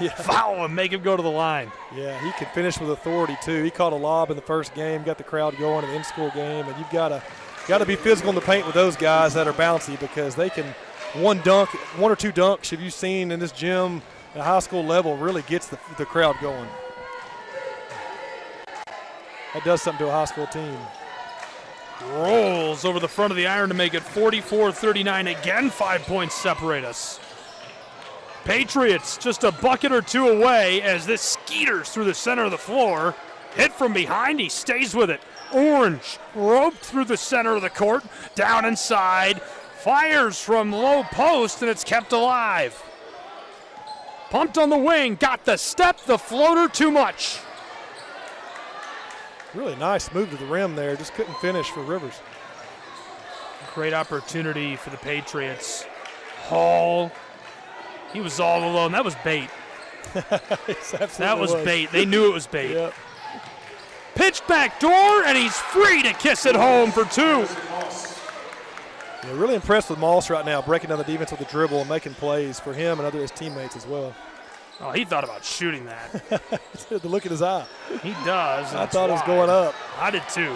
Yeah. Foul him, make him go to the line. Yeah, he can finish with authority, too. He caught a lob in the first game, got the crowd going in the in-school game, and you've got to be physical in the paint with those guys that are bouncy, because they can one or two dunks have you seen in this gym at high school level really gets the crowd going. That does something to a high school team. Rolls over the front of the iron to make it 44-39. Again, 5 points separate us. Patriots just a bucket or two away as this skeeters through the center of the floor. Hit from behind, he stays with it. Orange roped through the center of the court, down inside, fires from low post, and it's kept alive. Pumped on the wing, got the step, the floater, too much. Really nice move to the rim there, just couldn't finish for Rivers. Great opportunity for the Patriots. Hall, he was all alone. That was bait. That was bait. They knew it was bait. Yep. Pitch back door, and he's free to kiss it home for 2. Yeah, really impressed with Moss right now, breaking down the defense with the dribble and making plays for him and his teammates as well. Oh, he thought about shooting that. The look in his eye. He does. I thought it was going up. I did too.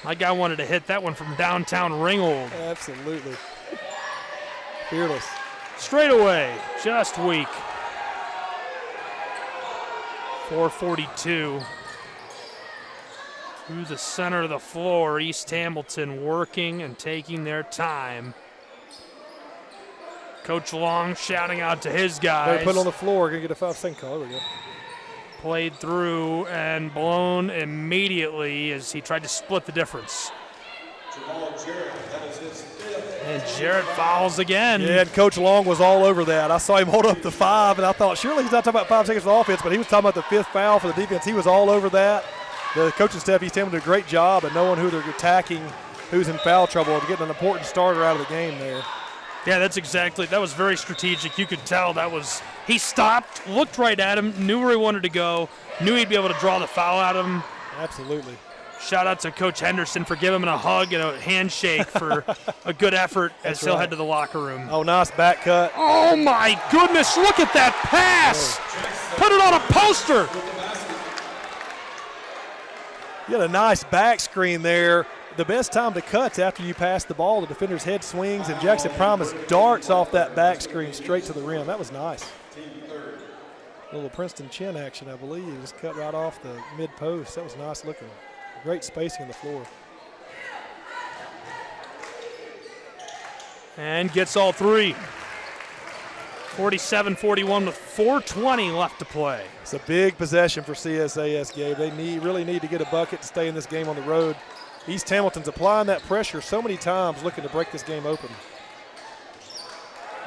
My guy wanted to hit that one from downtown Ringgold. Absolutely. Fearless. Straight away, just weak. 4:42. Through the center of the floor, East Hamilton working and taking their time. Coach Long shouting out to his guys. They put it on the floor, gonna get a 5-second call. There we go. Played through and blown immediately as he tried to split the difference. And Jarrett fouls again. Yeah, and Coach Long was all over that. I saw him hold up the 5, and I thought, surely he's not talking about 5 seconds for offense, but he was talking about the 5th foul for the defense. He was all over that. The coaching staff, East Hamilton, did a great job at knowing who they're attacking, who's in foul trouble, and getting an important starter out of the game there. Yeah, that was very strategic. You could tell he stopped, looked right at him, knew where he wanted to go, knew he'd be able to draw the foul out of him. Absolutely. Shout out to Coach Henderson for giving him a hug and a handshake for a good effort as he'll head to the locker room. Oh, nice back cut. Oh, my goodness, look at that pass. Put it on a poster. You had a nice back screen there. The best time to cut's after you pass the ball. The defender's head swings, and Jackson Primus darts off that back screen straight to the rim. That was nice. Little Princeton chin action, I believe. Just cut right off the mid post. That was nice looking. Great spacing on the floor. And gets all three. 47-41 with 4:20 left to play. It's a big possession for CSAS, Gabe. They really need to get a bucket to stay in this game on the road. East Hamilton's applying that pressure so many times, looking to break this game open.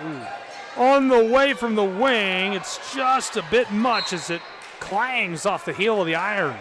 Ooh. On the way from the wing, it's just a bit much as it clangs off the heel of the iron.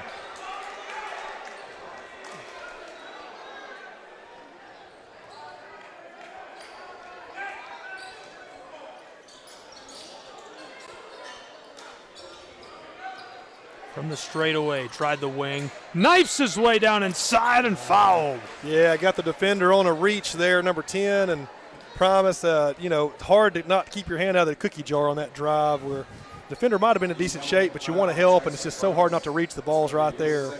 From the straightaway, tried the wing, knifes his way down inside and fouled. Yeah, got the defender on a reach there, number 10, and Primus, hard to not keep your hand out of the cookie jar on that drive where the defender might have been in decent shape, but you want to help, and it's just so hard not to reach. The ball's right there.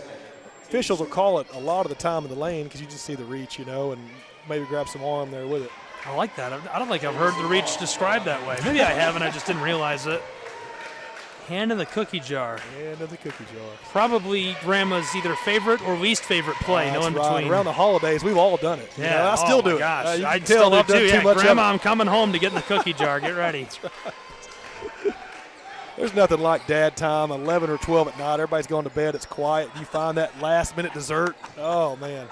Officials will call it a lot of the time in the lane because you just see the reach, and maybe grab some arm there with it. I like that. I don't think I've heard the reach described that way. Maybe I haven't, I just didn't realize it. Hand in the cookie jar. Hand in the cookie jar. Probably Grandma's either favorite or least favorite play. No in between. Right. Around the holidays, we've all done it. Yeah, I still do gosh. it. I still love to. Yeah, Grandma, I'm I'm coming home to get in the cookie jar. Get ready. Right. There's nothing like dad time, 11 or 12 at night. Everybody's going to bed. It's quiet. You find that last-minute dessert. Oh, man.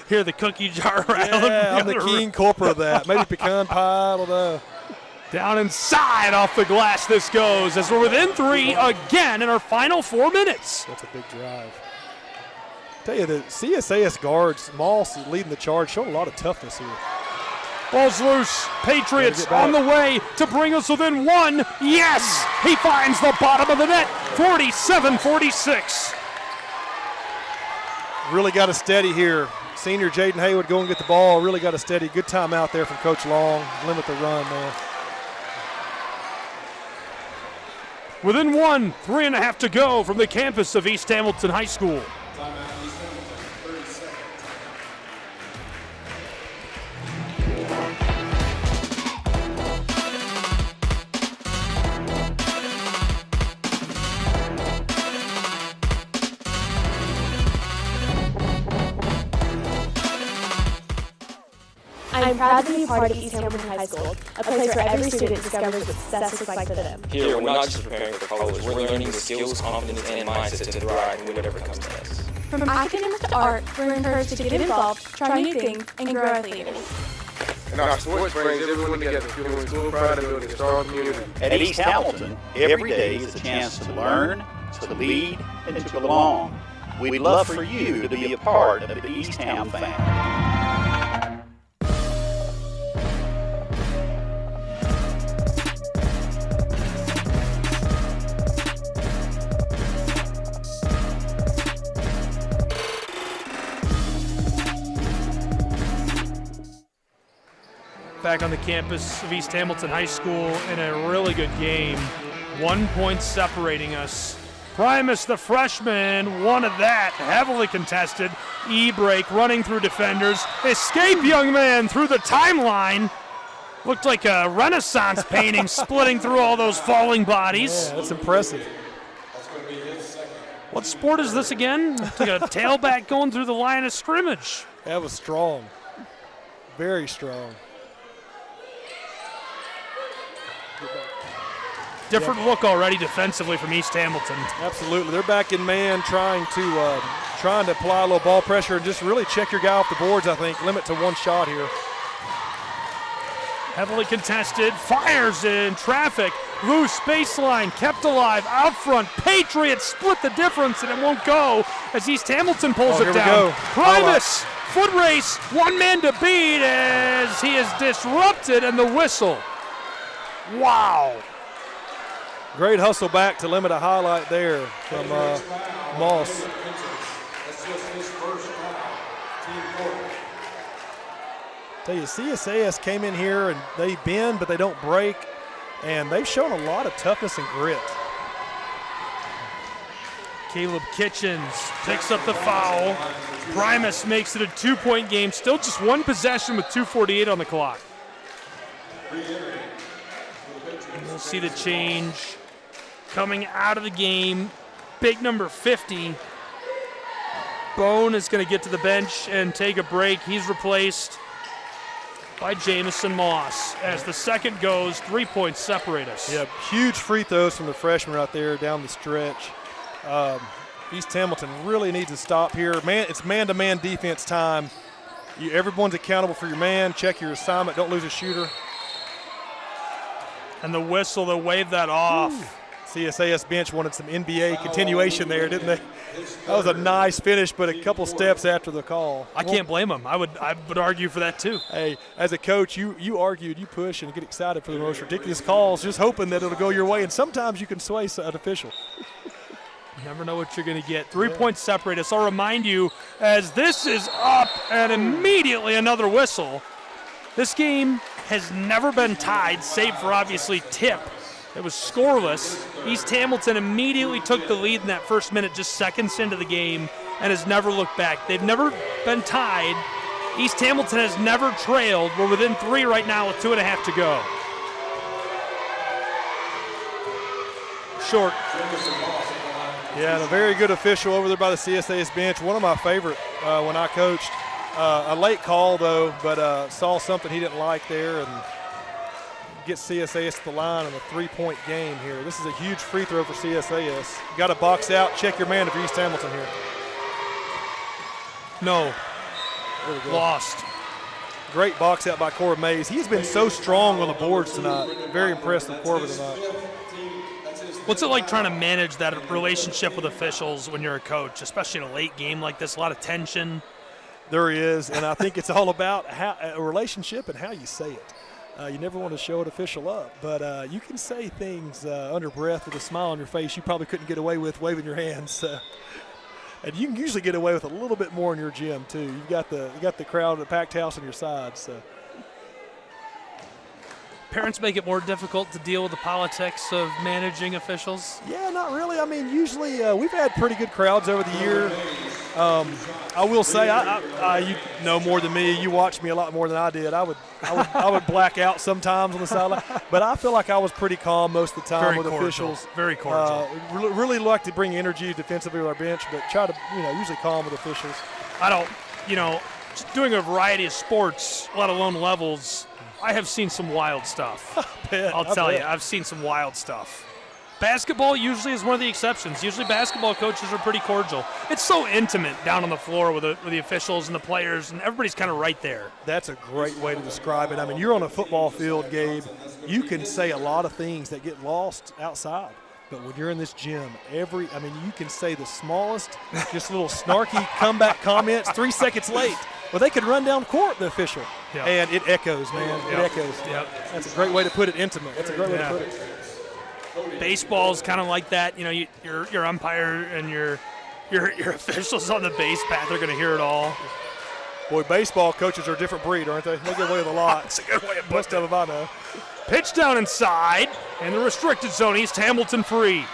Hear the cookie jar rattle. Yeah, I'm the king culprit of that. Maybe pecan pie. I don't know. Down inside off the glass this goes as we're within 3 again in our final 4 minutes. That's a big drive. Tell you, the CSAS guards, Moss leading the charge, showing a lot of toughness here. Ball's loose. Patriots on the way to bring us within 1. Yes! He finds the bottom of the net. 47-46. Really got to steady here. Senior Jaden Haywood go and get the ball. Really got to steady. Good time out there from Coach Long. Limit the run there. Within 1, 3.5 to go from the campus of East Hamilton High School. I'm proud to be part of East Hamilton High School, a place where every student discovers what success looks like for them. Here, we're not just preparing for college, we're learning the skills, confidence, and mindset to thrive in whatever comes to us. From academics to art, we're encouraged to get involved, try new things, and grow our leaders. And our sports brings everyone together, fueling school pride and building a strong community. At East Hamilton, every day is a chance to learn, to lead, and to belong. We'd love for you to be a part of the East Ham family. Back on the campus of East Hamilton High School in a really good game. 1 point separating us. Primus, the freshman, wanted that. Heavily contested. E-break running through defenders. Escape, young man, through the timeline. Looked like a Renaissance painting splitting through all those falling bodies. Yeah, that's impressive. What sport is this again? Like a tailback going through the line of scrimmage. That was strong. Very strong. Different look already defensively from East Hamilton. Absolutely. They're back in man trying to apply a little ball pressure and just really check your guy off the boards, I think. Limit to 1 shot here. Heavily contested. Fires in traffic. Loose baseline. Kept alive. Out front. Patriots split the difference and it won't go as East Hamilton pulls it down. Primus. Foot race. 1 man to beat as he is disrupted and the whistle. Wow. Great hustle back to limit a highlight there from Moss. Tell you, CSAS came in here and they bend, but they don't break, and they've shown a lot of toughness and grit. Caleb Kitchens picks up the foul. Primus makes it a 2-point game. Still just 1 possession with 2:48 on the clock. We'll see the change coming out of the game. Big number 50. Bone is going to get to the bench and take a break. He's replaced by Jamison Moss. As the second goes, 3 points separate us. Yeah, huge free throws from the freshman right there down the stretch. East Hamilton really needs to stop here. It's man-to-man defense time. Everyone's accountable for your man. Check your assignment. Don't lose a shooter. And the whistle, they'll wave that off. CSAS bench wanted some NBA continuation there, didn't they? That was a nice finish, but a couple steps after the call. I can't blame them. I would argue for that too. Hey, as a coach, you argued, you push and get excited for the most ridiculous calls, just hoping that it'll go your way. And sometimes you can sway an official. You never know what you're going to get. 3 points separate us. I'll remind you, as this is up and immediately another whistle. This game has never been tied, save for obviously tip. It was scoreless. East Hamilton immediately took the lead in that first minute, just seconds into the game, and has never looked back. They've never been tied. East Hamilton has never trailed. We're within 3 right now with 2.5 to go. Short. Yeah, and a very good official over there by the CSAS bench. One of my favorite when I coached. A late call, though, but saw something he didn't like there and gets CSAS to the line in a 3-point game here. This is a huge free throw for CSAS. Got to box out. Check your man if you're East Hamilton here. No. Lost. Great box out by Corbin Mays. He's been so strong on the boards tonight. Very impressed with Corbin tonight. What's it like trying to manage that relationship with officials when you're a coach, especially in a late game like this? A lot of tension. There is, and I think it's all about a relationship and how you say it. You never want to show an official up, but you can say things under breath with a smile on your face you probably couldn't get away with waving your hands. And you can usually get away with a little bit more in your gym too. You got the crowd, the packed house on your side. So. Parents make it more difficult to deal with the politics of managing officials? Yeah, not really. I mean, usually we've had pretty good crowds over the year. I will say, you know more than me. You watched me a lot more than I did. I would black out sometimes on the sideline, but I feel like I was pretty calm most of the time with officials. Very cordial. Really like to bring energy defensively with our bench, but try to usually calm with officials. I don't, just doing a variety of sports, let alone levels. I have seen some wild stuff. I'll tell you, I've seen some wild stuff. Basketball usually is one of the exceptions. Usually basketball coaches are pretty cordial. It's so intimate down on the floor with the officials and the players, and everybody's kind of right there. That's a great way to describe it. I mean, you're on a football field, Gabe. You can say a lot of things that get lost outside. But when you're in this gym, you can say the smallest, just little snarky comeback comments 3 seconds late. Well, they could run down court, the official. Yep. And it echoes, man. It echoes. Yep. That's a great way to put it, intimate. That's a great way to put it. Baseball's kind of like that. Your umpire and your officials on the base path are going to hear it all. Boy, baseball coaches are a different breed, aren't they? They get away with a lot. That's a good way of putting it. Most of them I know. Pitch down inside, in the restricted zone, East Hamilton free.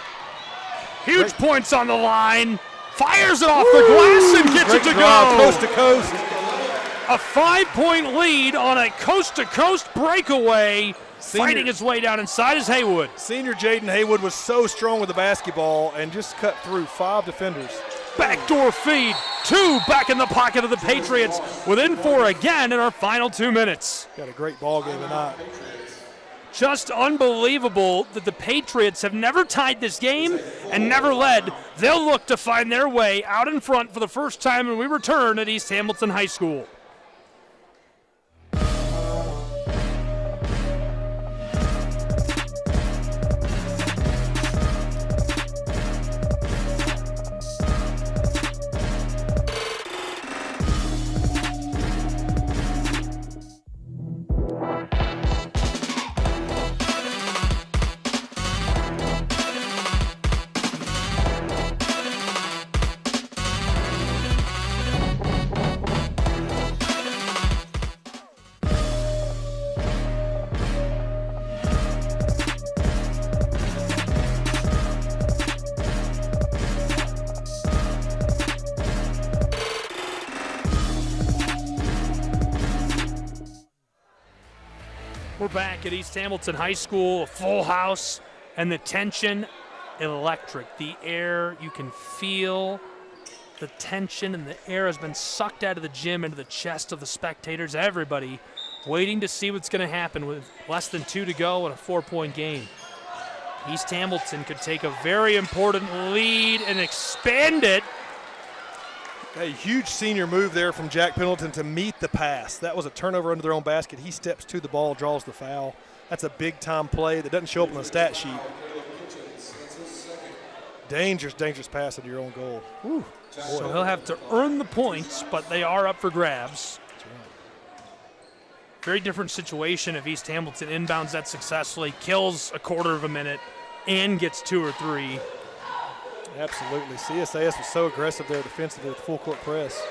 Huge points on the line. Fires it off the glass and gets it to go. Coast to coast. A 5-point lead on a coast-to-coast breakaway. Fighting his way down inside is Haywood. Senior Jaden Haywood was so strong with the basketball and just cut through 5 defenders. Backdoor feed. 2 back in the pocket of the Patriots. Within 4 again in our final 2 minutes. Got a great ball game tonight. Just unbelievable that the Patriots have never tied this game and never led. They'll look to find their way out in front for the first time when we return at East Hamilton High School. We're back at East Hamilton High School, a full house, and the tension, electric. The air, you can feel the tension, and the air has been sucked out of the gym into the chest of the spectators. Everybody waiting to see what's going to happen with less than 2 to go in a 4-point game. East Hamilton could take a very important lead and expand it. A huge senior move there from Jack Pendleton to meet the pass. That was a turnover under their own basket. He steps to the ball, draws the foul. That's a big-time play that doesn't show up on the stat sheet. Dangerous, dangerous pass into your own goal. Whew. So he'll have to earn the points, but they are up for grabs. Very different situation if East Hamilton inbounds that successfully, kills a quarter of a minute, and gets 2 or 3. Absolutely. CSAS was so aggressive there defensively with full court press.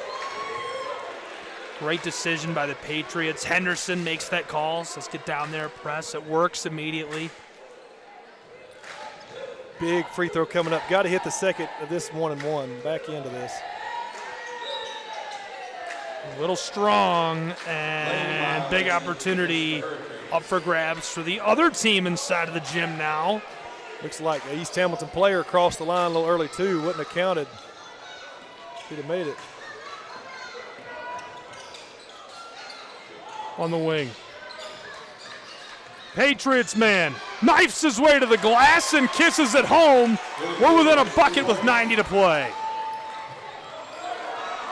Great decision by the Patriots. Henderson makes that call. So let's get down there, press. It works immediately. Big free throw coming up. Got to hit the second of this 1-and-1. Back into this. A little strong, and big opportunity up for grabs for the other team inside of the gym now. Looks like an East Hamilton player crossed the line a little early, too. Wouldn't have counted. He'd have made it. On the wing. Patriots man knifes his way to the glass and kisses it home. We're within a bucket with 90 to play.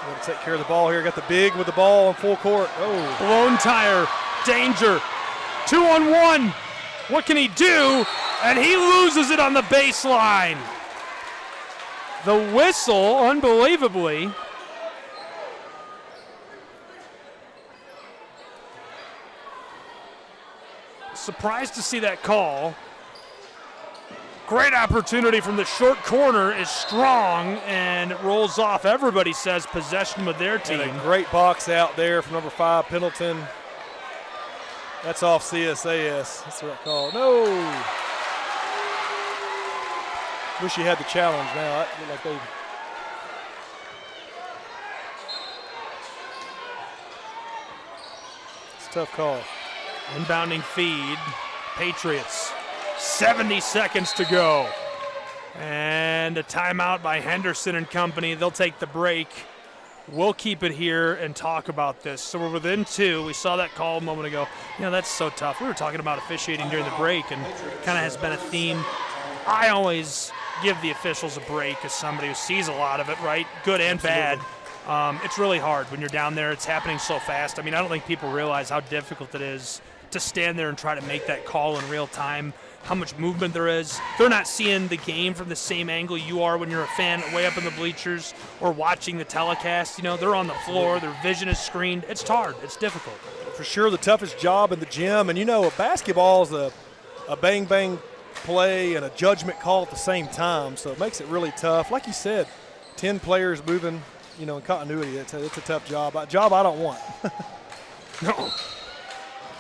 Got to take care of the ball here. Got the big with the ball on full court. Oh. Blown tire. Danger. 2-on-1. What can he do? And he loses it on the baseline. The whistle, unbelievably. Surprised to see that call. Great opportunity from the short corner is strong, and it rolls off. Everybody says possession with their team. And a great box out there from number 5, Pendleton. That's off CSAS. That's the right call. No. Wish you had the challenge now. That looked like they. It's a tough call. Inbounding feed. Patriots. 70 seconds to go. And a timeout by Henderson and company. They'll take the break. We'll keep it here and talk about this. So we're within 2. We saw that call a moment ago. You know, that's so tough. We were talking about officiating during the break, and kind of has been a theme. I always give the officials a break as somebody who sees a lot of it, right? Good and bad. It's really hard when you're down there. It's happening so fast. I mean, I don't think people realize how difficult it is to stand there and try to make that call in real time, how much movement there is. They're not seeing the game from the same angle you are when you're a fan way up in the bleachers or watching the telecast. You know, they're on the floor. Their vision is screened. It's hard. It's difficult. For sure, the toughest job in the gym. And, you know, basketball is a bang-bang play and a judgment call at the same time, so it makes it really tough. Like you said, 10 players moving, you know, in continuity. It's a tough job. A job I don't want. No.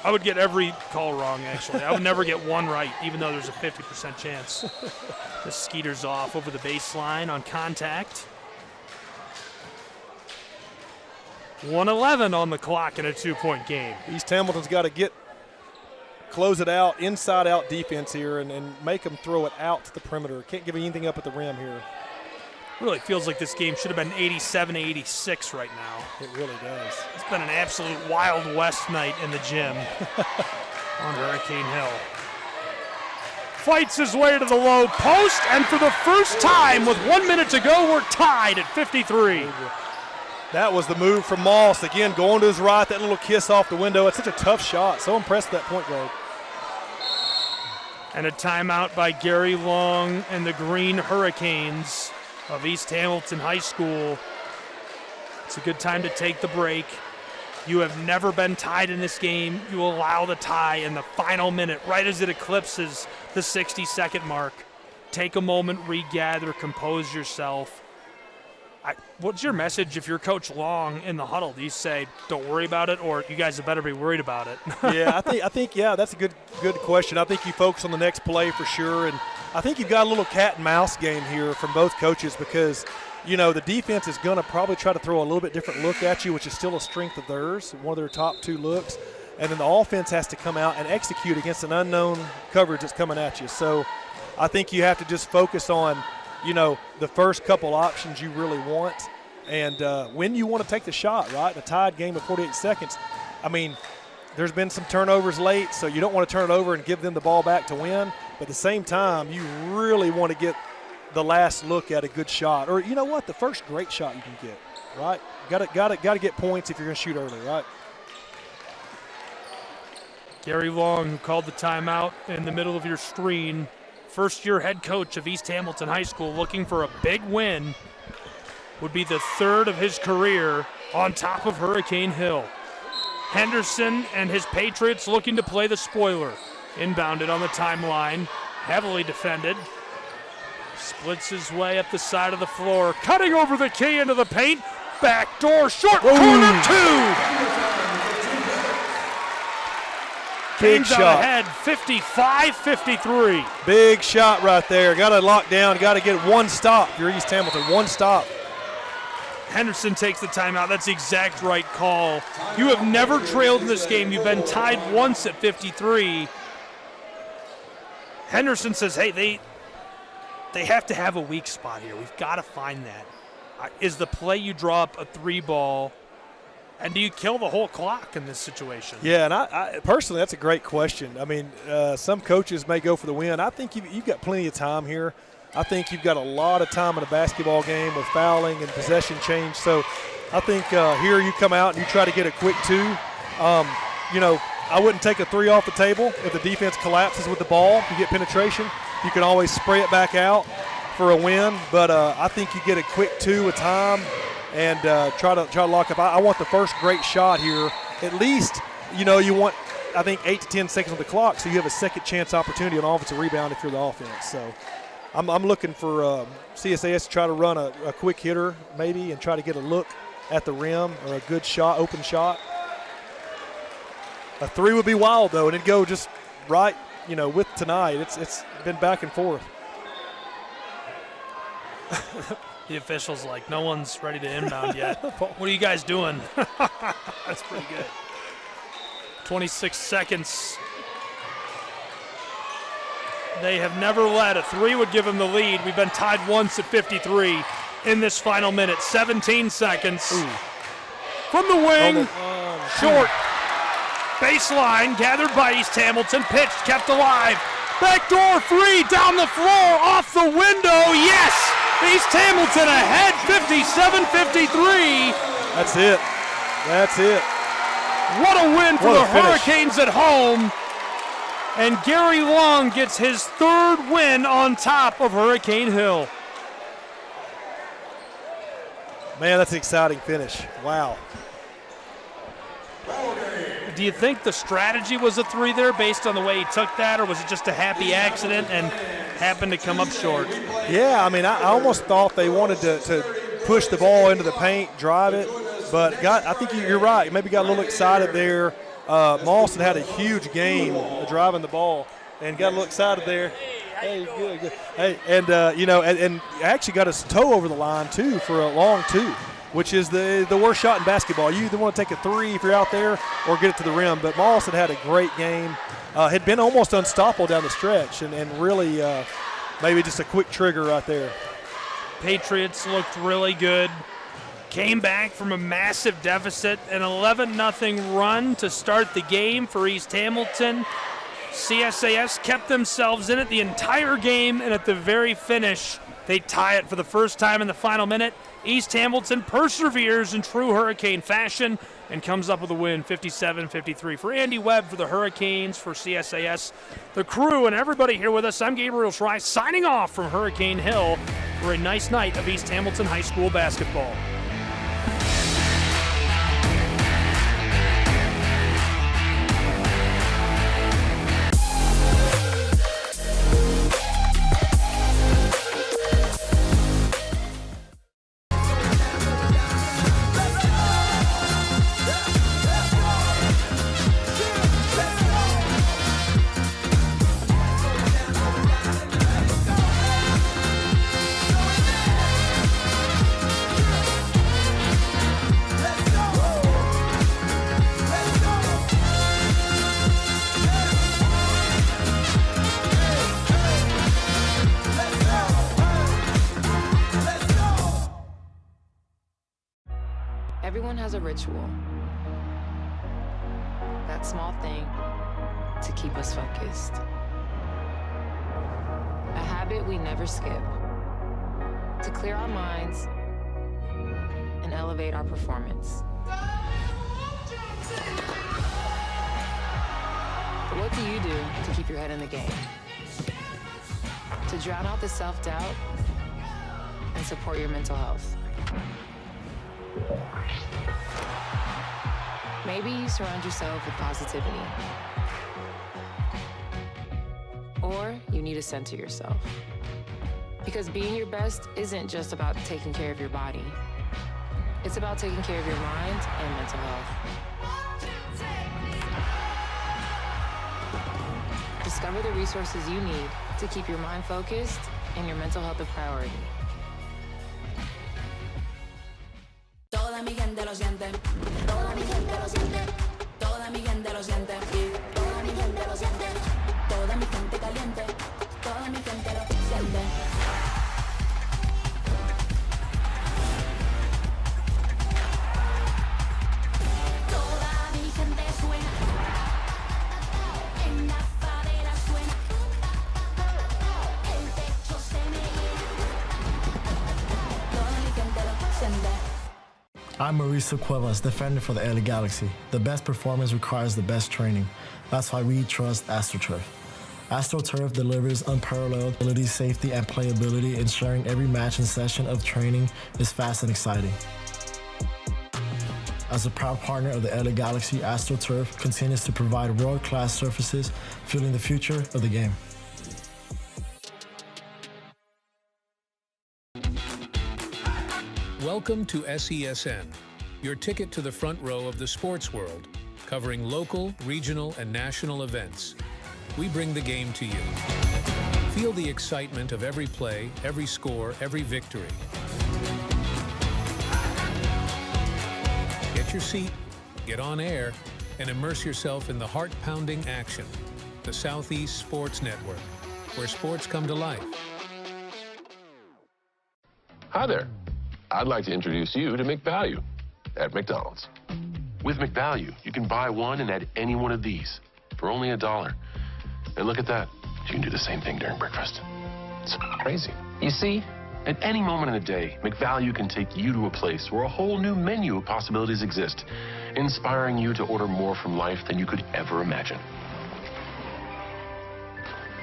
I would get every call wrong, actually. I would never get one right, even though there's a 50% chance. This skeeters off over the baseline on contact. 1:11 on the clock in a 2-point game. East Hamilton's got to close it out, inside-out defense here, and make them throw it out to the perimeter. Can't give anything up at the rim here. Really feels like this game should have been 87-86 right now. It really does. It's been an absolute Wild West night in the gym on Hurricane Hill. Fights his way to the low post, and for the first time with 1 minute to go, we're tied at 53. That was the move from Moss. Again, going to his right, that little kiss off the window. It's such a tough shot. So impressed with that point guard. And a timeout by Gary Long and the Green Hurricanes of East Hamilton High School. It's a good time to take the break. You have never been tied in this game. You allow the tie in the final minute, right as it eclipses the 60-second mark. Take a moment, regather, compose yourself. What's your message if you're Coach Long in the huddle? Do you say, don't worry about it, or you guys had better be worried about it? Yeah, I think, that's a good question. I think you focus on the next play for sure, and I think you've got a little cat and mouse game here from both coaches because, you know, the defense is going to probably try to throw a little bit different look at you, which is still a strength of theirs, one of their top 2 looks. and then the offense has to come out and execute against an unknown coverage that's coming at you. So I think you have to just focus on, the first couple options you really want, and when you want to take the shot, right? A tied game of 48 seconds. I mean, there's been some turnovers late, so you don't want to turn it over and give them the ball back to win. But at the same time, you really want to get the last look at a good shot, or you know what, the first great shot you can get, right? Got to get points if you're going to shoot early, right? Gary Long, who called the timeout in the middle of your screen, first-year head coach of East Hamilton High School, looking for a big win. Would be the third of his career on top of Hurricane Hill. Henderson and his Patriots looking to play the spoiler. Inbounded on the timeline, heavily defended. Splits his way up the side of the floor, cutting over the key into the paint. Backdoor short corner two. Big Game's shot. out ahead, 55-53. Big shot right there. Got to lock down. Got to get one stop. You're East Hamilton. One stop. Henderson takes the timeout. That's the exact right call. You have never trailed in this game. You've been tied once at 53. Henderson says, hey, they have to have a weak spot here. We've got to find that. Is the play you draw up a three ball, and do you kill the whole clock in this situation? Yeah, and I personally, that's a great question. I mean, some coaches may go for the win. I think you've got plenty of time here. I think you've got a lot of time in a basketball game with fouling and possession change. So I think here you come out and you try to get a quick two. I wouldn't take a three off the table. If the defense collapses with the ball, you get penetration. You can always spray it back out for a win. But I think you get a quick two with time and try to lock up. I want the first great shot here. At least, you want, I think, 8 to 10 seconds on the clock, so you have a second chance opportunity on offensive rebound if you're the offense. So I'm looking for CSAS to try to run a quick hitter maybe and try to get a look at the rim or a good shot, open shot. A three would be wild, though, and it'd go just right, with tonight. It's been back and forth. The official's like, no one's ready to inbound yet. What are you guys doing? That's pretty good. 26 seconds. They have never led. A three would give them the lead. We've been tied once at 53 in this final minute. 17 seconds. Ooh. From the wing, short. Baseline, gathered by East Hamilton. Pitched, kept alive. Backdoor three, down the floor, off the window. Yes! East Hamilton ahead, 57-53. That's it. That's it. What a win for the Hurricanes at home. And Gary Long gets his third win on top of Hurricane Hill. Man, that's an exciting finish. Wow. Do you think the strategy was a three there based on the way he took that, or was it just a happy accident and happened to come up short? Yeah, I mean, I almost thought they wanted to push the ball into the paint, drive it, but I think you're right. Maybe got a little excited there. Mawson had a huge game driving the ball and got a little excited there. Hey, good. Hey, and and actually got his toe over the line too for a long two, which is the worst shot in basketball. You either want to take a three if you're out there or get it to the rim. But Mawson had a great game. Had been almost unstoppable down the stretch, and really maybe just a quick trigger right there. Patriots looked really good. Came back from a massive deficit, an 11-0 run to start the game for East Hamilton. CSAS kept themselves in it the entire game, and at the very finish, they tie it for the first time in the final minute. East Hamilton perseveres in true Hurricane fashion and comes up with a win, 57-53. For Andy Webb, for the Hurricanes, for CSAS, the crew, and everybody here with us, I'm Gabriel Schreier, signing off from Hurricane Hill for a nice night of East Hamilton High School basketball. Everyone has a ritual. That small thing to keep us focused. A habit we never skip. To clear our minds and elevate our performance. But what do you do to keep your head in the game? To drown out the self-doubt and support your mental health. Maybe you surround yourself with positivity. Or you need to center yourself. Because being your best isn't just about taking care of your body. It's about taking care of your mind and mental health. Discover the resources you need to keep your mind focused and your mental health a priority. Toda mi gente lo siente. Toda mi gente lo siente. Toda mi gente lo siente. Toda mi gente lo siente. Toda mi gente caliente. Toda mi gente lo siente. Toda mi gente suena. En la fadera suena. El techo se me llena. Toda mi gente lo siente. I'm Mauricio Cuevas, defender for the LA Galaxy. The best performance requires the best training. That's why we trust AstroTurf. AstroTurf delivers unparalleled ability, safety, and playability, ensuring every match and session of training is fast and exciting. As a proud partner of the LA Galaxy, AstroTurf continues to provide world-class surfaces, fueling the future of the game. Welcome to SESN, your ticket to the front row of the sports world, covering local, regional, and national events. We bring the game to you. Feel the excitement of every play, every score, every victory. Get your seat, get on air, and immerse yourself in the heart-pounding action. The Southeast Sports Network, where sports come to life. Hi there. I'd like to introduce you to McValue at McDonald's. With McValue, you can buy one and add any one of these for only $1. And look at that. You can do the same thing during breakfast. It's crazy. You see, at any moment in the day, McValue can take you to a place where a whole new menu of possibilities exist, inspiring you to order more from life than you could ever imagine.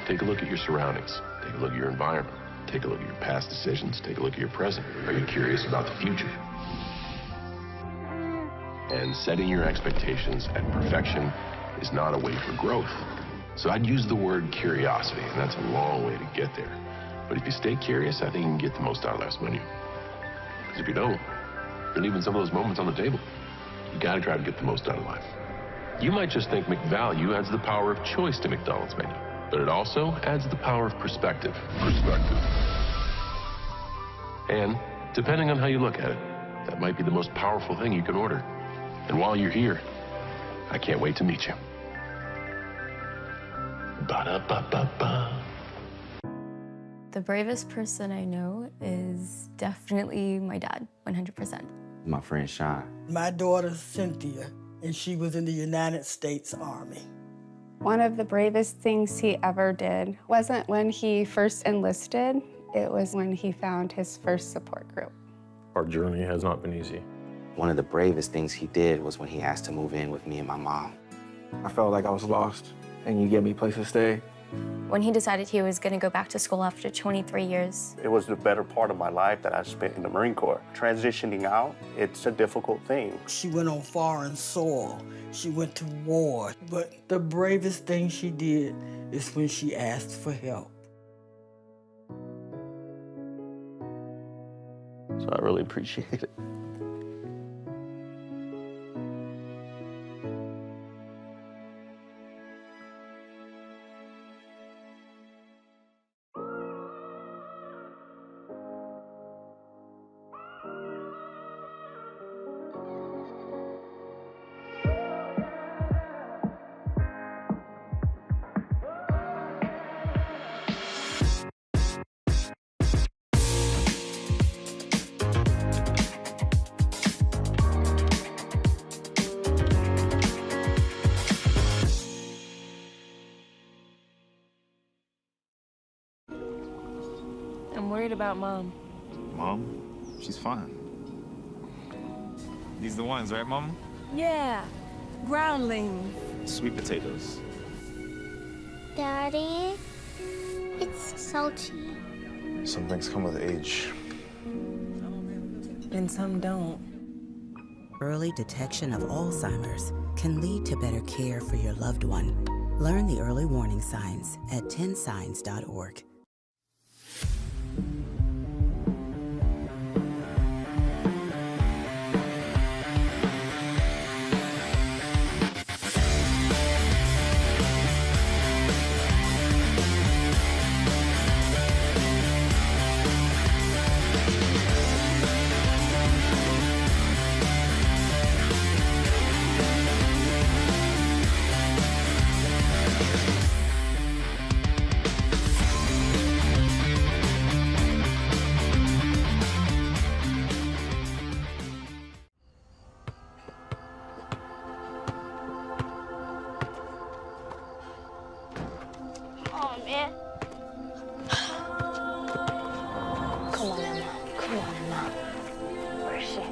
Take a look at your surroundings. Take a look at your environment. Take a look at your past decisions. Take a look at your present. Are you curious about the future? And setting your expectations at perfection is not a way for growth. So I'd use the word curiosity, and that's a long way to get there. But if you stay curious, I think you can get the most out of life's menu. Because if you don't, you're leaving some of those moments on the table. You gotta try to get the most out of life. You might just think McValue adds the power of choice to McDonald's menu, but it also adds the power of perspective. And depending on how you look at it, that might be the most powerful thing you can order. And while you're here, I can't wait to meet you. Ba-da-ba-ba-ba. The bravest person I know is definitely my dad, 100%. My friend Sean. My daughter Cynthia, and she was in the United States Army. One of the bravest things he ever did wasn't when he first enlisted, it was when he found his first support group. Our journey has not been easy. One of the bravest things he did was when he asked to move in with me and my mom. I felt like I was lost, and you gave me a place to stay. When he decided he was going to go back to school after 23 years. It was the better part of my life that I spent in the Marine Corps. Transitioning out, it's a difficult thing. She went on foreign soil. She went to war. But the bravest thing she did is when she asked for help. So I really appreciate it. worried about Mom. Mom? She's fine. These the ones, right, Mom? Yeah, groundlings. Sweet potatoes. Daddy, it's salty. Some things come with age. And some don't. Early detection of Alzheimer's can lead to better care for your loved one. Learn the early warning signs at 10signs.org. Oh, man. Come on, Emma. Come on, Emma. Where is she?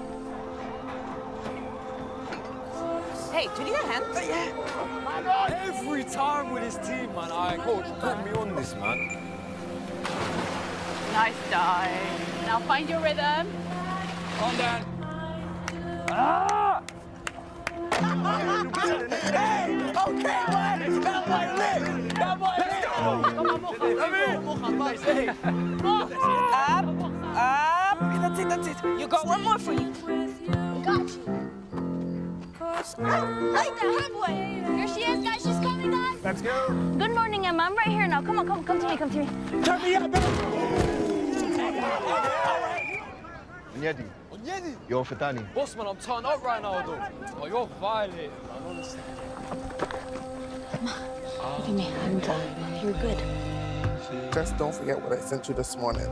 Hey, do you need a hand? Yeah. Oh my God. Every time with his team, man. Coach, put me on this, man. Nice dive. Now find your rhythm. Calm down. Ah! Hey! Okay, man! That boy lit! That boy lit! Up. Okay, that's it. You got one more for you. Got you. Like the headway. Here she is, guys. She's coming, guys. Let's go. Good morning, Emma. I'm right here now. Come on, come to me, come to me. Turn me up, baby. Onyedi. You're Fatani. Boss, man, I'm turned up right now, though. Oh, you're violating, man, honestly. Look at me. You're good. Just don't forget what I sent you this morning.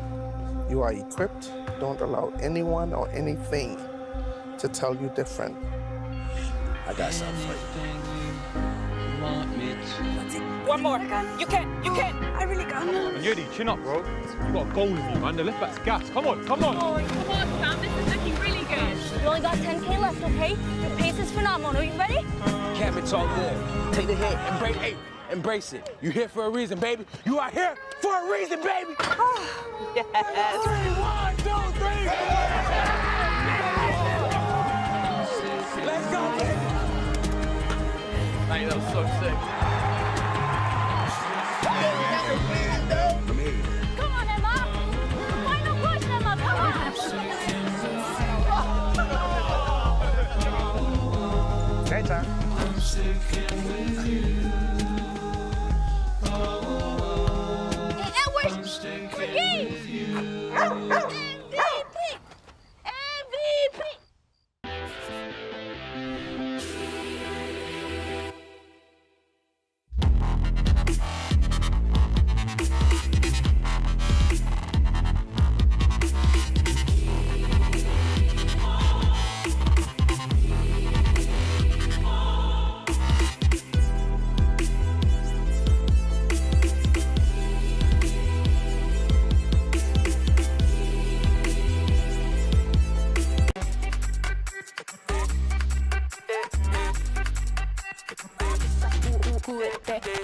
You are equipped. Don't allow anyone or anything to tell you different. I got something for you. One more. You can. I really can't. Onyedi, chin up, bro. You got a goal in you, man. The left back's gas. Come on. Oh, come on, Sam. This is looking really good. You only got 10K left, okay? Your pace is phenomenal. Are you ready? Cam, it's all good. Take the hit. Embrace it. You're here for a reason, baby. You are here for a reason, baby. Yes. 3, 1, 2, 3. Let's go. Mate, that was so sick. Come on, Emma. Final push, Emma. Come on. Daytime.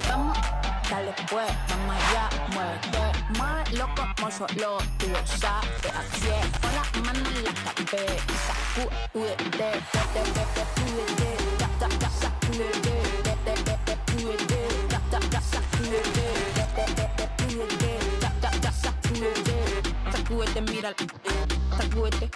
Vamos, dale pues, mamá ya, muévete más loco como solo tú lo sabes. Así es, con las manos en la cabeza, sacúdete, sacúdete, mira, sacúdete.